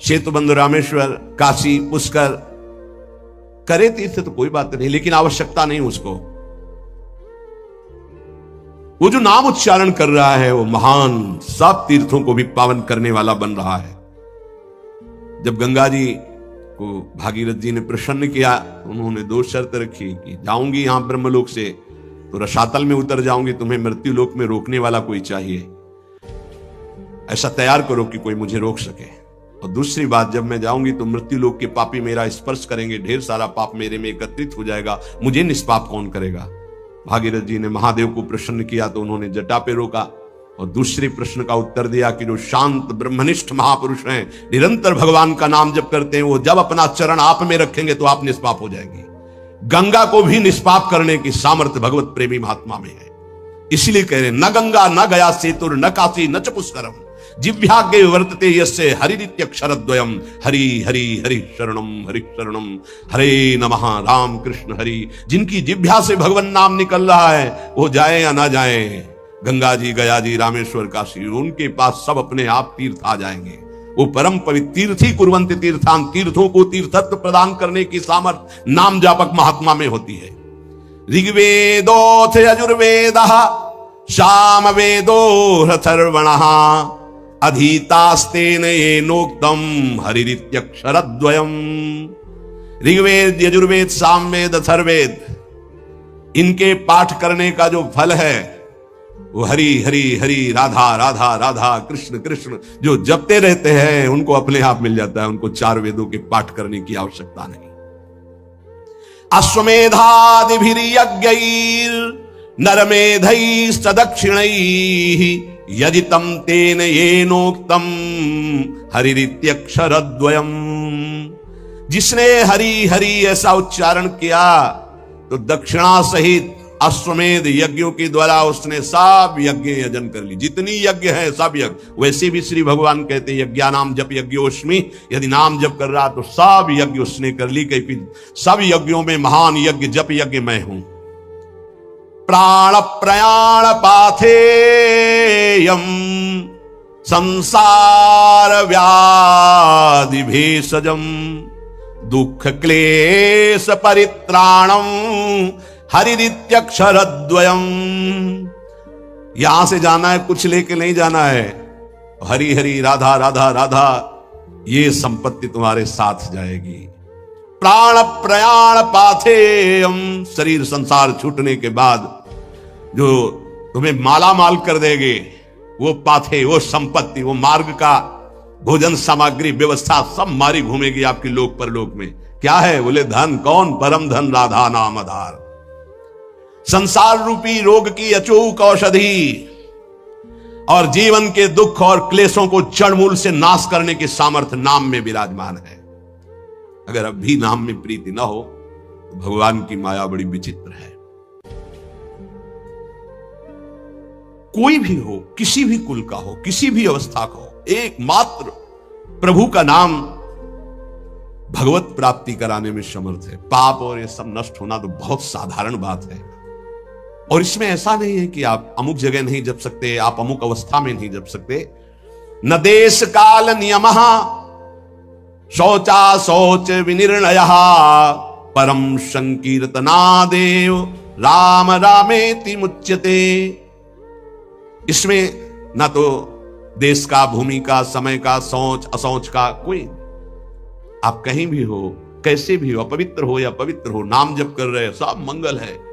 सेतुबंध, रामेश्वर, काशी, पुष्कर करे तीर्थ तो कोई बात नहीं, लेकिन आवश्यकता नहीं उसको। वो जो नाम उच्चारण कर रहा है वो महान सब तीर्थों को भी पावन करने वाला बन रहा है। जब गंगा जी को भागीरथ जी ने प्रसन्न किया, उन्होंने 2 शर्त रखी कि जाऊंगी यहां ब्रह्मलोक से तो रसातल में उतर जाऊंगी, तुम्हें मृत्यु लोक में रोकने वाला कोई चाहिए, ऐसा तैयार करो कि कोई मुझे रोक सके। और दूसरी बात, जब मैं जाऊंगी तो मृत्यु लोक के पापी मेरा स्पर्श करेंगे, ढेर सारा पाप मेरे में एकत्रित हो जाएगा, मुझे निष्पाप कौन करेगा। भागीरथ जी ने महादेव को प्रसन्न किया तो उन्होंने जटा पे रोका और दूसरे प्रश्न का उत्तर दिया कि जो शांत ब्रह्मनिष्ठ महापुरुष हैं, निरंतर भगवान का नाम जप करते हैं, वो जब अपना चरण आप में रखेंगे तो आप निष्पाप हो जाएंगे। गंगा को भी निष्पाप करने की सामर्थ्य भगवत प्रेमी महात्मा में है। इसलिए कह रहे न गंगा न गया सेतुर न काशी न च पुष्करम जिह्वाग्रे वर्तते यस्य हरिरित्यक्षरद्वयम् हरि हरि हरि शरणम हरे नमः राम कृष्ण हरि। जिनकी जिह्वा से भगवान नाम निकल रहा है वो जाए या ना जाए, गंगा जी, गया जी, रामेश्वर, काशी, उनके पास सब अपने आप तीर्थ आ जाएंगे। वो परम पवित्र तीर्थी कुर्वन्ति तीर्थान, तीर्थों को तीर्थत्व प्रदान करने की सामर्थ्य नाम जापक महात्मा में होती है। ऋग्वेदोऽथ यजुर्वेदः सामवेदो ह्यथर्वणः अधीतास्तेन येनोक्तम हरिरित्यक्षरद्वयम्। ऋग्वेद, यजुर्वेद, सामवेद, अथर्ववेद, इनके पाठ करने का जो फल है वो हरि हरि हरि, राधा राधा राधा, कृष्ण कृष्ण जो जपते रहते हैं उनको अपने आप मिल जाता है। उनको 4 वेदों के पाठ करने की आवश्यकता नहीं। अश्वमेधादिभिर्यज्ञैर् नरमेधैस्तदक्षिणैः यजितं तेन येनोक्तं हरिरित्यक्षरद्वयम्। जिसने हरि हरि ऐसा उच्चारण किया तो दक्षिणा सहित अश्वमेध यज्ञों के द्वारा उसने सब यज्ञ यजन कर ली। जितनी यज्ञ है सब यज्ञ। वैसे भी श्री भगवान कहते यज्ञानाम जप यज्ञोस्मि, यदि नाम जप कर रहा तो सब यज्ञ उसने कर ली। क्योंकि सब यज्ञों में महान यज्ञ जप यज्ञ मैं हूं। प्राण प्रयाण पाथेयम संसार व्याधि भेषजम दुख क्लेश परित्राणम हरिरित्यक्षरद्वयम्। यहां से जाना है, कुछ लेके नहीं जाना है। हरि हरि राधा राधा राधा, ये संपत्ति तुम्हारे साथ जाएगी। प्राण प्रयाण पाथेयम, शरीर संसार छूटने के बाद जो तुम्हें माला माल कर देंगे वो पाथे, वो संपत्ति, वो मार्ग का भोजन सामग्री व्यवस्था सब मारी घूमेगी आपकी लोक परलोक में। क्या है? बोले धन। कौन? परम धन, राधा नाम आधार। संसार रूपी रोग की अचूक औषधि और जीवन के दुख और क्लेशों को जड़ मूल से नाश करने के सामर्थ्य नाम में विराजमान है। अगर अब भी नाम में प्रीति ना हो तो भगवान की माया बड़ी विचित्र है। कोई भी हो, किसी भी कुल का हो, किसी भी अवस्था का हो, एकमात्र प्रभु का नाम भगवत प्राप्ति कराने में समर्थ है। पाप और ये सब नष्ट होना तो बहुत साधारण बात है। और इसमें ऐसा नहीं है कि आप अमुक जगह नहीं जप सकते, आप अमुक अवस्था में नहीं जप सकते। न देश काल नियमः शौचा शौच विनिर्णयः परम संकीर्तनादेव राम रामेति मुच्यते। इसमें ना तो देश का, भूमि का, समय का, सोच असोच का कोई, आप कहीं भी हो, कैसे भी हो, अपवित्र हो या पवित्र हो, नाम जप कर रहे, सब मंगल है।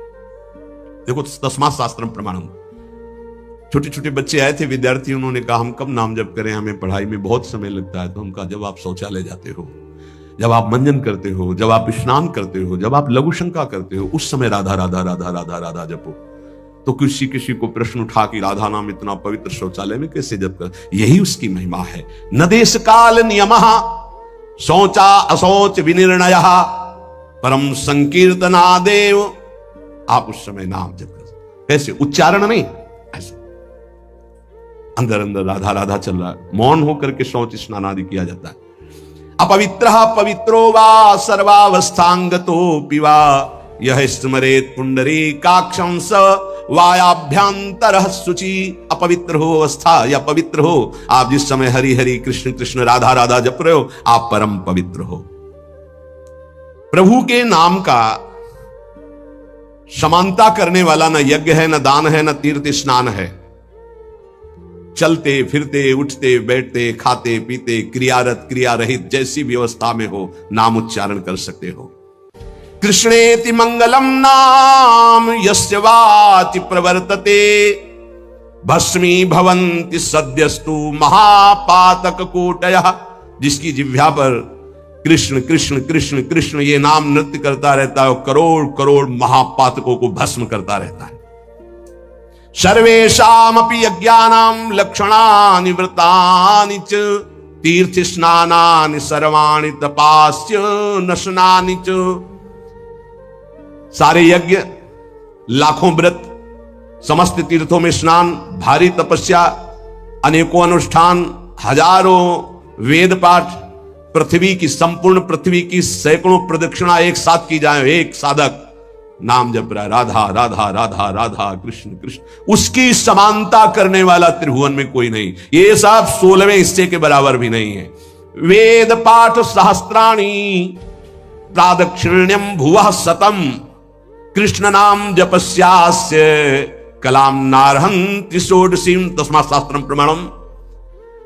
देखो तस्मात् शास्त्रम प्रमाणम। छोटे छोटे बच्चे आए थे, विद्यार्थी, उन्होंने कहा हम कब नाम जप करें, हमें पढ़ाई में बहुत समय लगता है। तो हम कहा जब आप शौचालय जाते हो, जब आप मंजन करते हो, जब आप स्नान करते हो, जब आप लघु शंका करते हो, उस समय राधा राधा राधा राधा राधा जपो। तो किसी को प्रश्न उठा कि राधा नाम इतना पवित्र शौचालय में कैसे जप कर? यही उसकी महिमा है। न देश काल नियमः शौचा असौच विनिर्णयः परम संकीर्तनादेव। आप उस समय नाम जप कर, कैसे? उच्चारण नहीं, ऐसे अंदर अंदर राधा राधा चल रहा है। मौन होकर के शौच स्नान आदि किया जाता है। अपवित्रः पवित्रो वा सर्वावस्थांगतोऽपि वा यह स्मरेत पुंडरीकाक्षं स वायाभ्यंतरः शुचि। अपवित्र हो अवस्था या पवित्र हो, आप जिस समय हरि हरि कृष्ण कृष्ण राधा राधा जप रहे हो, आप परम पवित्र हो। प्रभु के नाम का समानता करने वाला न यज्ञ है, न दान है, न तीर्थ स्नान है। चलते फिरते, उठते बैठते, खाते पीते, क्रियारत क्रिया रहित, जैसी व्यवस्था में हो, नाम उच्चारण कर सकते हो। कृष्णेति मंगलम नाम यस्य वाचि प्रवर्तते भस्मी भवन्ति सद्यस्तु महापातक कोटयः। जिसकी जिह्वा पर कृष्ण कृष्ण कृष्ण कृष्ण ये नाम नृत्य करता रहता है, करोड़ करोड़ महापातकों को भस्म करता रहता है। सर्वेषामपि यज्ञानां लक्षणानि व्रतानि च तीर्थ स्नानानि सर्वाणि तपास्य नशनानि च। सारे यज्ञ, लाखों व्रत, समस्त तीर्थों में स्नान, भारी तपस्या, अनेकों अनुष्ठान, हजारों वेद पाठ, पृथ्वी की, संपूर्ण पृथ्वी की सैकड़ों प्रदक्षिणा एक साथ की जाए। एक साधक नाम जप रहा है, राधा राधा राधा राधा कृष्ण कृष्ण, उसकी समानता करने वाला त्रिभुवन में कोई नहीं। ये सब 16वें हिस्से के बराबर भी नहीं है। वेद पाठ सहस्त्राणि प्रादक्षिण्यम भुवः शतम कृष्ण नाम जपस्यास्य कलाम नारहन्ति षोडशीम। तस्मात् शास्त्रम प्रमाणम।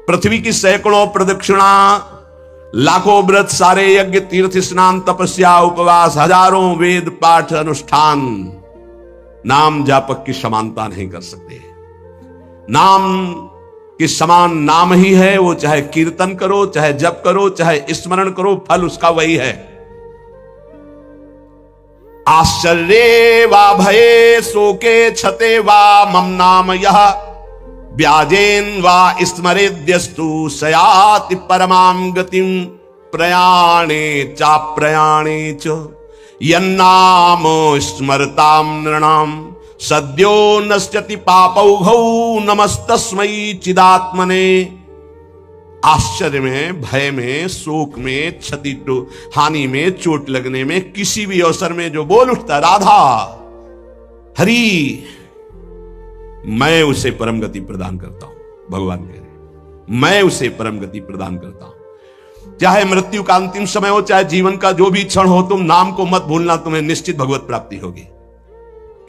पृथ्वी की सैकड़ों प्रदक्षिणा, लाखों व्रत, सारे यज्ञ, तीर्थ स्नान, तपस्या, उपवास, हजारों वेद पाठ अनुष्ठान नाम जापक की समानता नहीं कर सकते। नाम के समान नाम ही है वो, चाहे कीर्तन करो, चाहे जप करो, चाहे स्मरण करो, फल उसका वही है। आश्चर्ये वा भये शोके छते वा मम नाम यह व्याजेन वा स्मरेद्यस्तु सयाति परमां गतिं प्रयाणे चाप्रयाणे च यन्नाम स्मरतां नृणाम सद्यो नश्यति पापौघौ नमस्तस्मै चिदात्मने। आश्चर्य में, भय में, शोक में, क्षति हानि में, चोट लगने में, किसी भी अवसर में जो बोल उठता राधा हरि, मैं उसे परम गति प्रदान करता हूं। भगवान कह रहे मैं उसे परम गति प्रदान करता हूं। चाहे मृत्यु का अंतिम समय हो, चाहे जीवन का जो भी क्षण हो, तुम नाम को मत भूलना, तुम्हें निश्चित भगवत प्राप्ति होगी।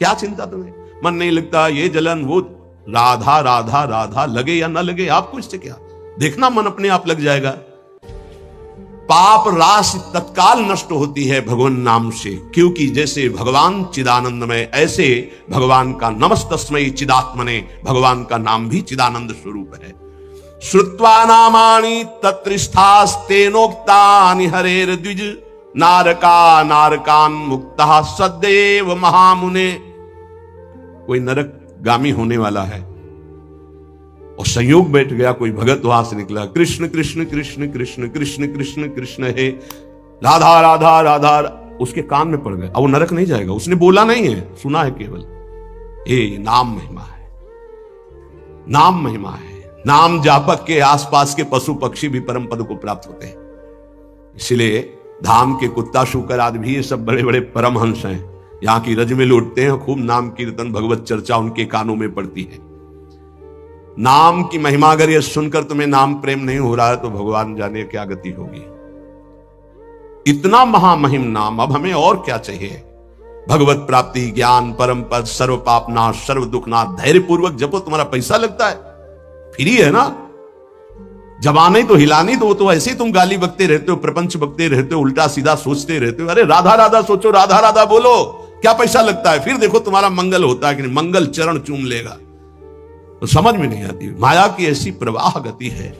क्या चिंता तुम्हें? मन नहीं लगता, ये जलन वो, राधा राधा राधा लगे या ना लगे आपको इससे क्या, देखना मन अपने आप लग जाएगा। पाप राशि तत्काल नष्ट होती है भगवान नाम से, क्योंकि जैसे भगवान चिदानंदमय, ऐसे भगवान का नमस्तस्मै चिदात्मने, भगवान का नाम भी चिदानंद स्वरूप है। श्रुत्वा नामानि तत्रिष्ठास्तेनोक्तानि हरेर द्विज नारका नारकान मुक्ता सदैव महामुने। कोई नरक गामी होने वाला है और संयोग बैठ गया, कोई भगत वहां से निकला, कृष्ण कृष्ण कृष्ण कृष्ण कृष्ण कृष्ण कृष्ण है, राधा राधा राधा, उसके कान में पड़ गया। अब वो नरक नहीं जाएगा, उसने बोला नहीं है, सुना है केवल। ये नाम महिमा है, नाम महिमा है। नाम जापक के आसपास के पशु पक्षी भी परम पद को प्राप्त होते हैं। इसलिए धाम के कुत्ता शुकर आदि भी ये सब बड़े बड़े परमहंस हैं, यहाँ की रज में लौटते हैं, खूब नाम कीर्तन भगवत चर्चा उनके कानों में पड़ती है। नाम की महिमा अगर ये सुनकर तुम्हें नाम प्रेम नहीं हो रहा है तो भगवान जाने क्या गति होगी। इतना महामहिम नाम, अब हमें और क्या चाहिए? भगवत प्राप्ति, ज्ञान, परम पद, सर्व पाप नाश, सर्व दुख नाश। धैर्य पूर्वक जपो, तुम्हारा पैसा लगता है, फ्री है ना। जबाने तो हिलानी, तो वो तो ऐसे ही तुम गाली बकते रहते हो, प्रपंच बकते रहते हो, उल्टा सीधा सोचते रहते हो। अरे राधा राधा सोचो, राधा राधा बोलो, क्या पैसा लगता है? फिर देखो तुम्हारा मंगल होता है कि नहीं, मंगल चरण चूम लेगा। तो समझ में नहीं आती, माया की ऐसी प्रवाह गति है।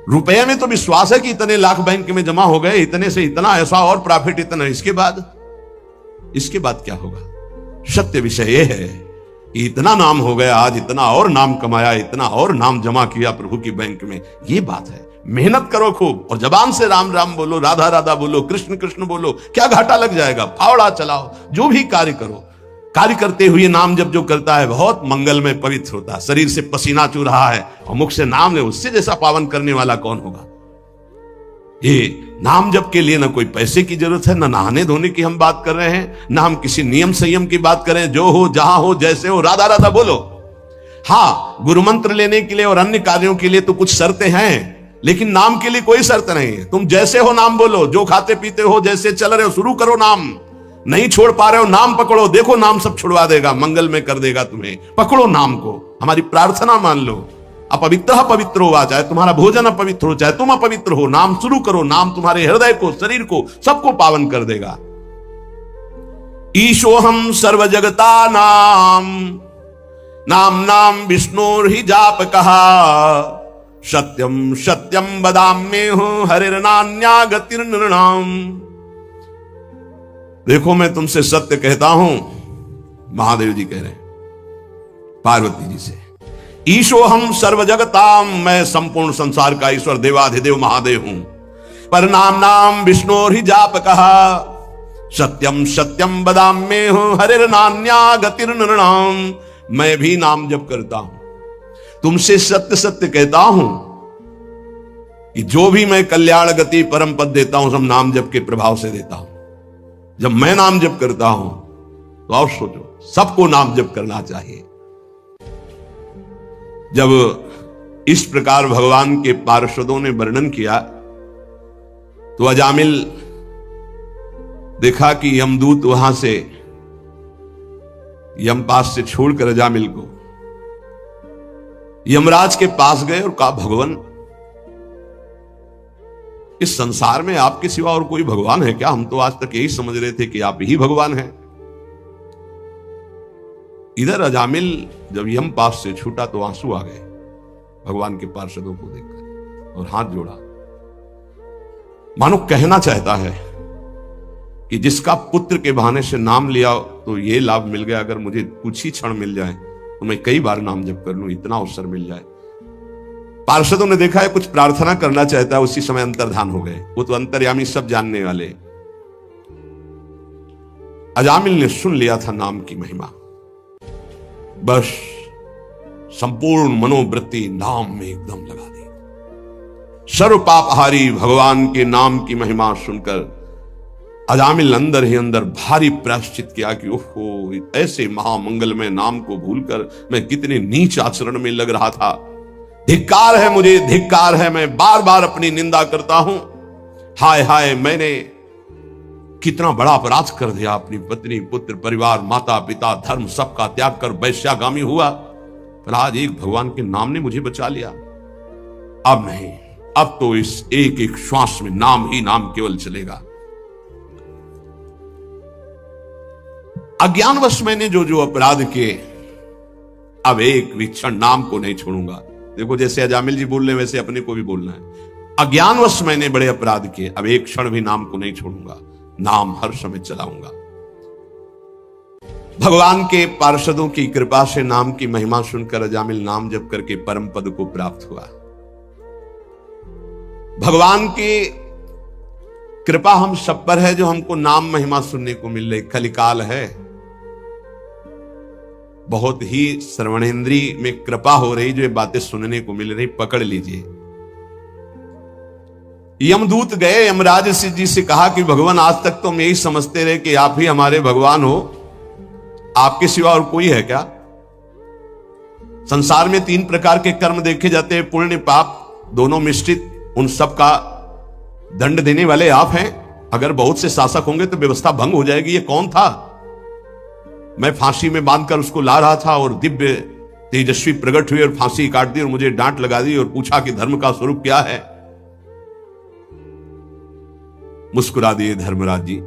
रुपए में तो विश्वास है कि इतने लाख बैंक में जमा हो गए, इतने से इतना, ऐसा और प्रॉफिट इतना, इसके बाद क्या होगा? सत्य विषय यह है कि इतना नाम हो गया, आज इतना और नाम कमाया, इतना और नाम जमा किया प्रभु की बैंक में, ये बात है। मेहनत करो खूब और जबान से राम राम बोलो, राधा राधा बोलो, कृष्ण कृष्ण बोलो, क्या घाटा लग जाएगा? फावड़ा चलाओ, जो भी कार्य करो, कार्य करते हुए नाम जब जो करता है बहुत मंगल में पवित्र होता है। शरीर से पसीना चू रहा है और मुख से नाम ले, उससे जैसा पावन करने वाला कौन होगा? ये नाम जप के लिए ना कोई पैसे की जरूरत है, ना नहाने धोने की हम बात कर रहे हैं, ना हम किसी नियम संयम की बात कर रहे हैं। जो हो, जहां हो, जैसे हो, राधा राधा बोलो। हाँ, गुरु मंत्र लेने के लिए और अन्य कार्यों के लिए तो कुछ शर्तें हैं, लेकिन नाम के लिए कोई शर्त नहीं है। तुम जैसे हो नाम बोलो, जो खाते पीते हो, जैसे चल रहे हो, शुरू करो नाम। नहीं छोड़ पा रहे हो, नाम पकड़ो, देखो नाम सब छुड़वा देगा, मंगल में कर देगा तुम्हें। पकड़ो नाम को, हमारी प्रार्थना मान लो। अपवित्र पवित्र हुआ, चाहे तुम्हारा भोजन अपवित्र हो, चाहे तुम अपवित्र हो, नाम शुरू करो। नाम तुम्हारे हृदय को, शरीर को, सबको पावन कर देगा। ईशोहम सर्व जगता नाम, नाम नाम विष्णुर्हि जाप कहा, सत्यम सत्यम वदाम्येहं हरिर्नान्या गतिर्नृणाम्। देखो मैं तुमसे सत्य कहता हूं, महादेव जी कह रहे हैं पार्वती जी से। ईशो हम सर्व जगताम, मैं संपूर्ण संसार का ईश्वर देवाधिदेव महादेव हूं। पर नाम नाम विष्णुर्हि जाप कहा, सत्यम सत्यम वदाम्येहं हरिर्नान्या गतिर्नृणाम्। मैं भी नाम जप करता हूं, तुमसे सत्य सत्य कहता हूं कि जो भी मैं कल्याण गति परम पद देता हूं, सब नाम जप के प्रभाव से देता हूं। जब मैं नाम जप करता हूं तो और सोचो, सबको नाम जप करना चाहिए। जब इस प्रकार भगवान के पार्षदों ने वर्णन किया तो अजामिल देखा कि यमदूत वहां से यमपास से छोड़कर अजामिल को यमराज के पास गए और कहा, भगवान इस संसार में आपके सिवा और कोई भगवान है क्या? हम तो आज तक यही समझ रहे थे कि आप ही भगवान हैं। इधर अजामिल जब यम पास से छूटा तो आंसू आ गए भगवान के पार्षदों को देखकर और हाथ जोड़ा, मानो कहना चाहता है कि जिसका पुत्र के बहाने से नाम लिया तो ये लाभ मिल गया, अगर मुझे कुछ ही क्षण मिल जाए तो मैं कई बार नाम जप कर लूं, इतना अवसर मिल जाए। पार्षदों ने देखा है कुछ प्रार्थना करना चाहता है, उसी समय अंतर्धान हो गए। वो तो अंतर्यामी, सब जानने वाले। अजामिल ने सुन लिया था नाम की महिमा, बस संपूर्ण मनोवृत्ति नाम में एकदम लगा दी। सर्व पापहारी भगवान के नाम की महिमा सुनकर अजामिल अंदर ही अंदर भारी प्रायश्चित किया कि ओहो, ऐसे महामंगलमय नाम को भूलकर मैं कितने नीच आचरण में लग रहा था। धिक्कार है मुझे, धिक्कार है, मैं बार बार अपनी निंदा करता हूं। हाय हाय, मैंने कितना बड़ा अपराध कर दिया। अपनी पत्नी, पुत्र, परिवार, माता पिता, धर्म सबका त्याग कर वैश्यागामी हुआ, पर आज एक भगवान के नाम ने मुझे बचा लिया। अब नहीं, अब तो इस एक एक श्वास में नाम ही नाम केवल चलेगा। अज्ञानवश मैंने जो जो अपराध किए, अब एक भी क्षण नाम को नहीं छोड़ूंगा। देखो, जैसे अजामिल जी बोल रहे हैं वैसे अपने को भी बोलना है। अज्ञानवश मैंने बड़े अपराध किए, अब एक क्षण भी नाम को नहीं छोड़ूंगा, नाम हर समय चलाऊंगा। भगवान के पार्षदों की कृपा से नाम की महिमा सुनकर अजामिल नाम जप करके परम पद को प्राप्त हुआ। भगवान की कृपा हम सब पर है, जो हमको नाम महिमा सुनने को मिल रही। कलिकाल है, बहुत ही श्रवणेंद्री में कृपा हो रही, जो ये बातें सुनने को मिल रही, पकड़ लीजिए। यमदूत गए यमराज जी से कहा कि भगवान, आज तक तो हम यही समझते रहे कि आप ही हमारे भगवान हो, आपके सिवा और कोई है क्या? संसार में 3 प्रकार के कर्म देखे जाते हैं, पुण्य पाप दोनों मिश्रित, उन सब का दंड देने वाले आप हैं। अगर बहुत से शासक होंगे तो व्यवस्था भंग हो जाएगी। ये कौन था? मैं फांसी में बांधकर उसको ला रहा था और दिव्य तेजस्वी प्रकट हुई और फांसी काट दी और मुझे डांट लगा दी और पूछा कि धर्म का स्वरूप क्या है। मुस्कुरा दिए धर्मराज जी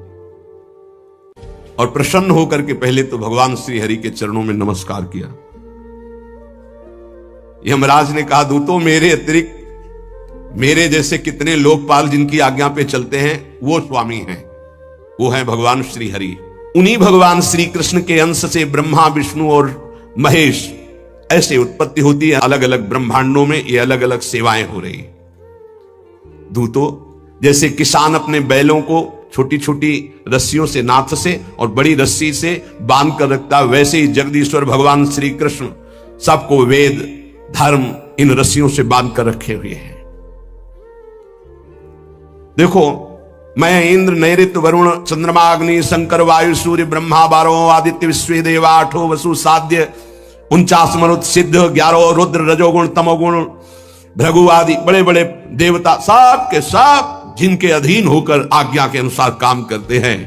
और प्रसन्न होकर के पहले तो भगवान श्री हरि के चरणों में नमस्कार किया। यमराज ने कहा, दूतों, मेरे अतिरिक्त मेरे जैसे कितने लोकपाल जिनकी आज्ञा पे चलते हैं, वो स्वामी हैं, वो है भगवान श्री हरि। उन्हीं भगवान श्री कृष्ण के अंश से ब्रह्मा, विष्णु और महेश ऐसे उत्पत्ति होती है। अलग अलग ब्रह्मांडों में ये अलग अलग सेवाएं हो रही। दूतों, जैसे किसान अपने बैलों को छोटी छोटी रस्सियों से, नाथ से और बड़ी रस्सी से बांध कर रखता, वैसे ही जगदीश्वर भगवान श्री कृष्ण सबको वेद, धर्म इन रस्सियों से बांध कर रखे हुए हैं। देखो, मैं इंद्र, नैऋत्य, वरुण, चंद्रमा, अग्नि, शंकर, वायु, सूर्य, ब्रह्मा 12 आदित्य, विश्व देवा 8 वसु, साध्य 49 मरुत, सिद्ध 11 रुद्र, रजोगुण, तमोगुण, भृगु आदि बड़े बड़े देवता, सब के सब जिनके अधीन होकर आज्ञा के अनुसार काम करते हैं,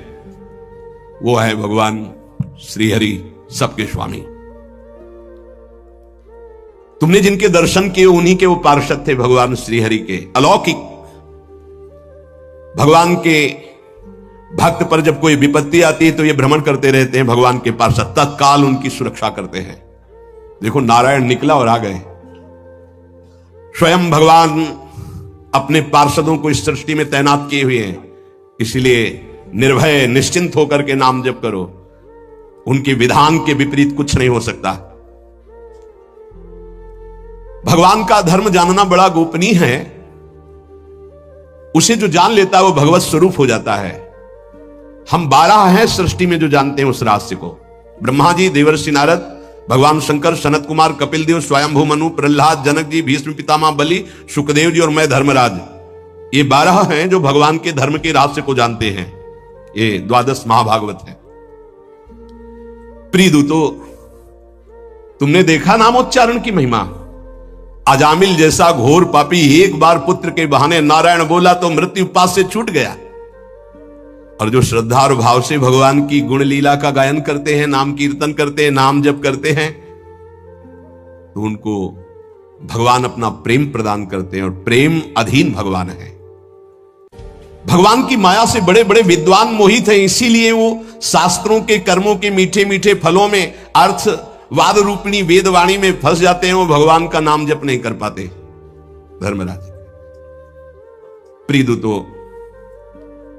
वो है भगवान श्री हरि, सबके स्वामी। तुमने जिनके दर्शन किए उन्हीं के वो पार्षद थे, भगवान श्री हरि के अलौकिक। भगवान के भक्त पर जब कोई विपत्ति आती है तो ये भ्रमण करते रहते हैं भगवान के पार्षद, तत्काल उनकी सुरक्षा करते हैं। देखो, नारायण निकला और आ गए। स्वयं भगवान अपने पार्षदों को इस सृष्टि में तैनात किए हुए हैं, इसलिए निर्भय निश्चिंत होकर के नाम जप करो। उनके विधान के विपरीत कुछ नहीं हो सकता। भगवान का धर्म जानना बड़ा गोपनीय है। उसे जो जान लेता है वो भगवत स्वरूप हो जाता है। हम 12 हैं सृष्टि में जो जानते हैं उस रहस्य को। ब्रह्मा जी, देवर्षि नारद, भगवान शंकर, सनत कुमार, कपिल देव, स्वयंभू मनु, प्रहलाद, जनक जी, भीष्म पितामह बलि, सुखदेव जी और मैं धर्मराज, ये 12 हैं जो भगवान के धर्म के रहस्य को जानते हैं। ये 12 महाभागवत है। प्रिय दूतों, तुमने देखा नामोच्चारण की महिमा। अजामिल जैसा घोर पापी एक बार पुत्र के बहाने नारायण बोला तो मृत्यु पास से छूट गया, और जो श्रद्धा और भाव से भगवान की गुण लीला का गायन करते हैं, नाम कीर्तन करते हैं, नाम जप करते हैं, तो उनको भगवान अपना प्रेम प्रदान करते हैं, और प्रेम अधीन भगवान है। भगवान की माया से बड़े बड़े विद्वान मोहित हैं, इसीलिए वो शास्त्रों के कर्मों के मीठे मीठे फलों में अर्थ वाद रूपिणी वेदवाणी में फंस जाते हैं, वो भगवान का नाम जप नहीं कर पाते। धर्मराज प्रिय तो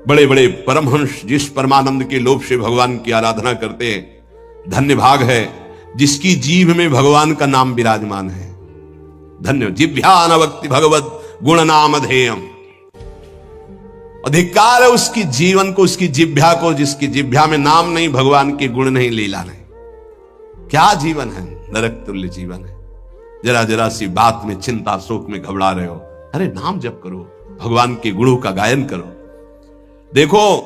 बड़े बड़े परमहंस जिस परमानंद के लोभ से भगवान की आराधना करते हैं, धन्य भाग है जिसकी जीभ में भगवान का नाम विराजमान है। धन्य जिभ्या अनवक्ति भगवत गुण नाम अधेयम। अधिकार है उसकी जीवन को, उसकी जिभ्या को, जिसकी जिभ्या में नाम नहीं, भगवान के गुण नहीं, लीला नहीं। क्या जीवन है, नरक तुल्य जीवन है। जरा जरा सी बात में चिंता शोक में घबरा रहे हो, अरे नाम जप करो, भगवान के गुणों का गायन करो। देखो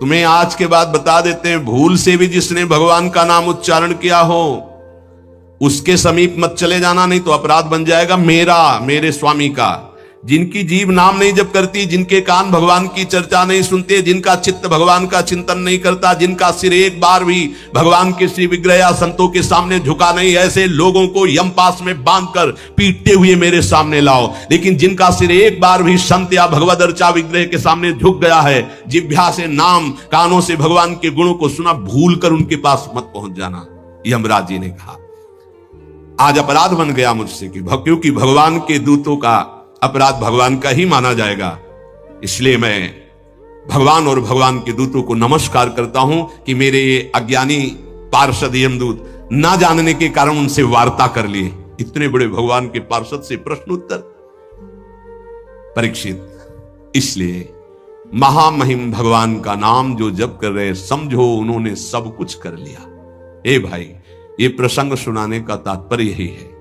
तुम्हें आज के बाद बता देते हैं, भूल से भी जिसने भगवान का नाम उच्चारण किया हो उसके समीप मत चले जाना, नहीं तो अपराध बन जाएगा मेरा, मेरे स्वामी का। जिनकी जीभ नाम नहीं जप करती, जिनके कान भगवान की चर्चा नहीं सुनते, जिनका चित्त भगवान का चिंतन नहीं करता, जिनका सिर एक बार भी भगवान के श्री विग्रह या संतों के सामने झुका नहीं, ऐसे लोगों को यमपास में बांधकर पीटते हुए मेरे सामने लाओ। लेकिन जिनका सिर एक बार भी संत या भगवद अर्चा विग्रह के सामने झुक गया है, जिभ्या से नाम, कानों से भगवान के गुणों को सुना, भूल कर उनके पास मत पहुंच जाना। यमराज जी ने कहा आज अपराध बन गया मुझसे, क्योंकि भगवान के दूतों का अपराध भगवान का ही माना जाएगा। इसलिए मैं भगवान और भगवान के दूतों को नमस्कार करता हूं कि मेरे ये अज्ञानी पार्षद यमदूत ना जानने के कारण उनसे वार्ता कर लिए। इतने बड़े भगवान के पार्षद से प्रश्नोत्तर। परीक्षित, इसलिए महामहिम भगवान का नाम जो जप कर रहे, समझो उन्होंने सब कुछ कर लिया। ए भाई, ये प्रसंग सुनाने का तात्पर्य यही है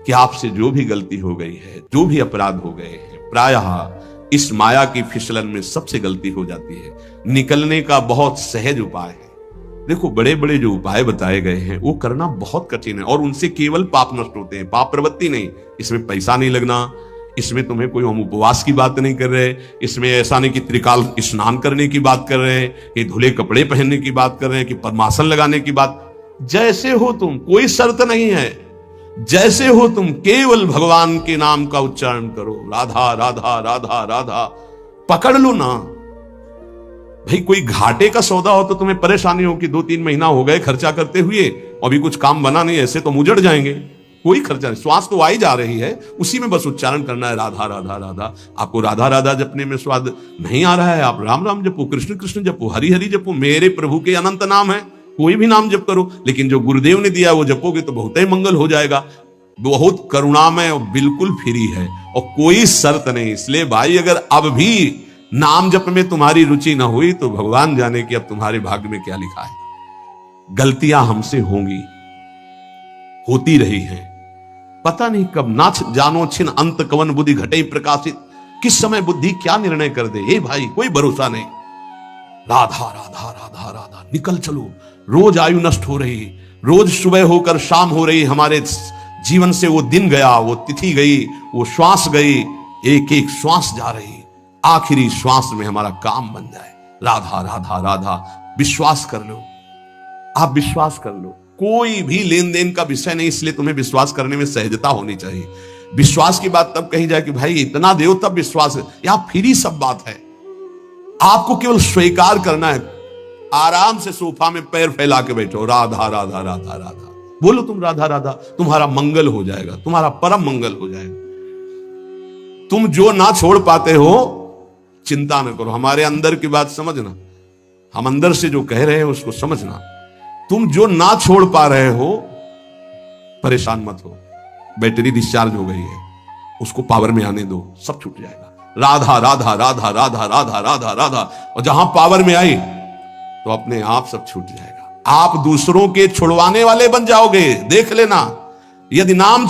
कि आपसे जो भी गलती हो गई है, जो भी अपराध हो गए हैं, प्रायः इस माया की फिसलन में सबसे गलती हो जाती है। निकलने का बहुत सहज उपाय है। देखो बड़े बड़े जो उपाय बताए गए हैं वो करना बहुत कठिन है, और उनसे केवल पाप नष्ट होते हैं, पाप प्रवृत्ति नहीं। इसमें पैसा नहीं लगना, इसमें तुम्हें कोई हम उपवास की बात नहीं कर रहे, इसमें ऐसा नहीं कि त्रिकाल स्नान करने की बात कर रहे हैं, कि धुले कपड़े पहनने की बात कर रहे हैं, कि पद्मासन लगाने की बात। जैसे हो तुम, कोई शर्त नहीं है, जैसे हो तुम, केवल भगवान के नाम का उच्चारण करो। राधा राधा राधा राधा, पकड़ लो ना भाई। कोई घाटे का सौदा हो तो तुम्हें परेशानी हो कि 2-3 महीना हो गए खर्चा करते हुए, अभी कुछ काम बना नहीं, ऐसे तो मुजड़ जाएंगे। कोई खर्चा नहीं, श्वास तो आई जा रही है, उसी में बस उच्चारण करना है, राधा राधा राधा। आपको राधा राधा जपने में स्वाद नहीं आ रहा है, आप राम राम जपो, कृष्ण कृष्ण जपो, हरि हरि जपो। मेरे प्रभु के अनंत नाम है, कोई भी नाम जप करो, लेकिन जो गुरुदेव ने दिया वो जपोगे तो बहुत ही मंगल हो जाएगा। बहुत करुणामय और बिल्कुल फ्री है, और कोई शर्त नहीं। इसलिए भाई, अगर अब भी नाम जप में तुम्हारी रुचि ना हुई तो भगवान जाने कि अब तुम्हारे भाग्य में क्या लिखा है। गलतियां हमसे होंगी, होती रही हैं, पता नहीं कब नाच जानो छिन अंत कवन बुद्धि घटे प्रकाशित। किस समय बुद्धि क्या निर्णय कर दे, हे भाई कोई भरोसा नहीं। राधा राधा राधा राधा, निकल चलो। रोज आयु नष्ट हो रही, रोज सुबह होकर शाम हो रही, हमारे जीवन से वो दिन गया, वो तिथि गई, वो श्वास गई, एक एक श्वास जा रही, आखिरी श्वास में हमारा काम बन जाए। राधा राधा राधा, विश्वास कर लो, आप विश्वास कर लो। कोई भी लेन देन का विषय नहीं, इसलिए तुम्हें विश्वास करने में सहजता होनी चाहिए। विश्वास की बात तब कही जाए कि भाई इतना दो तब विश्वास है, यहां फ्री सब बात है। आपको केवल स्वीकार करना है। आराम से सोफा में पैर फैला के बैठो, राधा राधा राधा राधा बोलो, तुम राधा राधा, तुम्हारा मंगल हो जाएगा, तुम्हारा परम मंगल हो जाएगा। तुम जो ना छोड़ पाते हो चिंता न करो, हमारे अंदर की बात समझना, हम अंदर से जो कह रहे हैं उसको समझना। तुम जो ना छोड़ पा रहे हो परेशान मत हो, बैटरी डिस्चार्ज हो गई है, उसको पावर में आने दो, सब छूट जाएगा। राधा राधा राधा राधा राधा राधा राधा, और जहां पावर में आई तो अपने आप सब छूट जाएगा। आप दूसरों के छुड़वाने वाले बन जाओगे, देख लेना। यदि नाम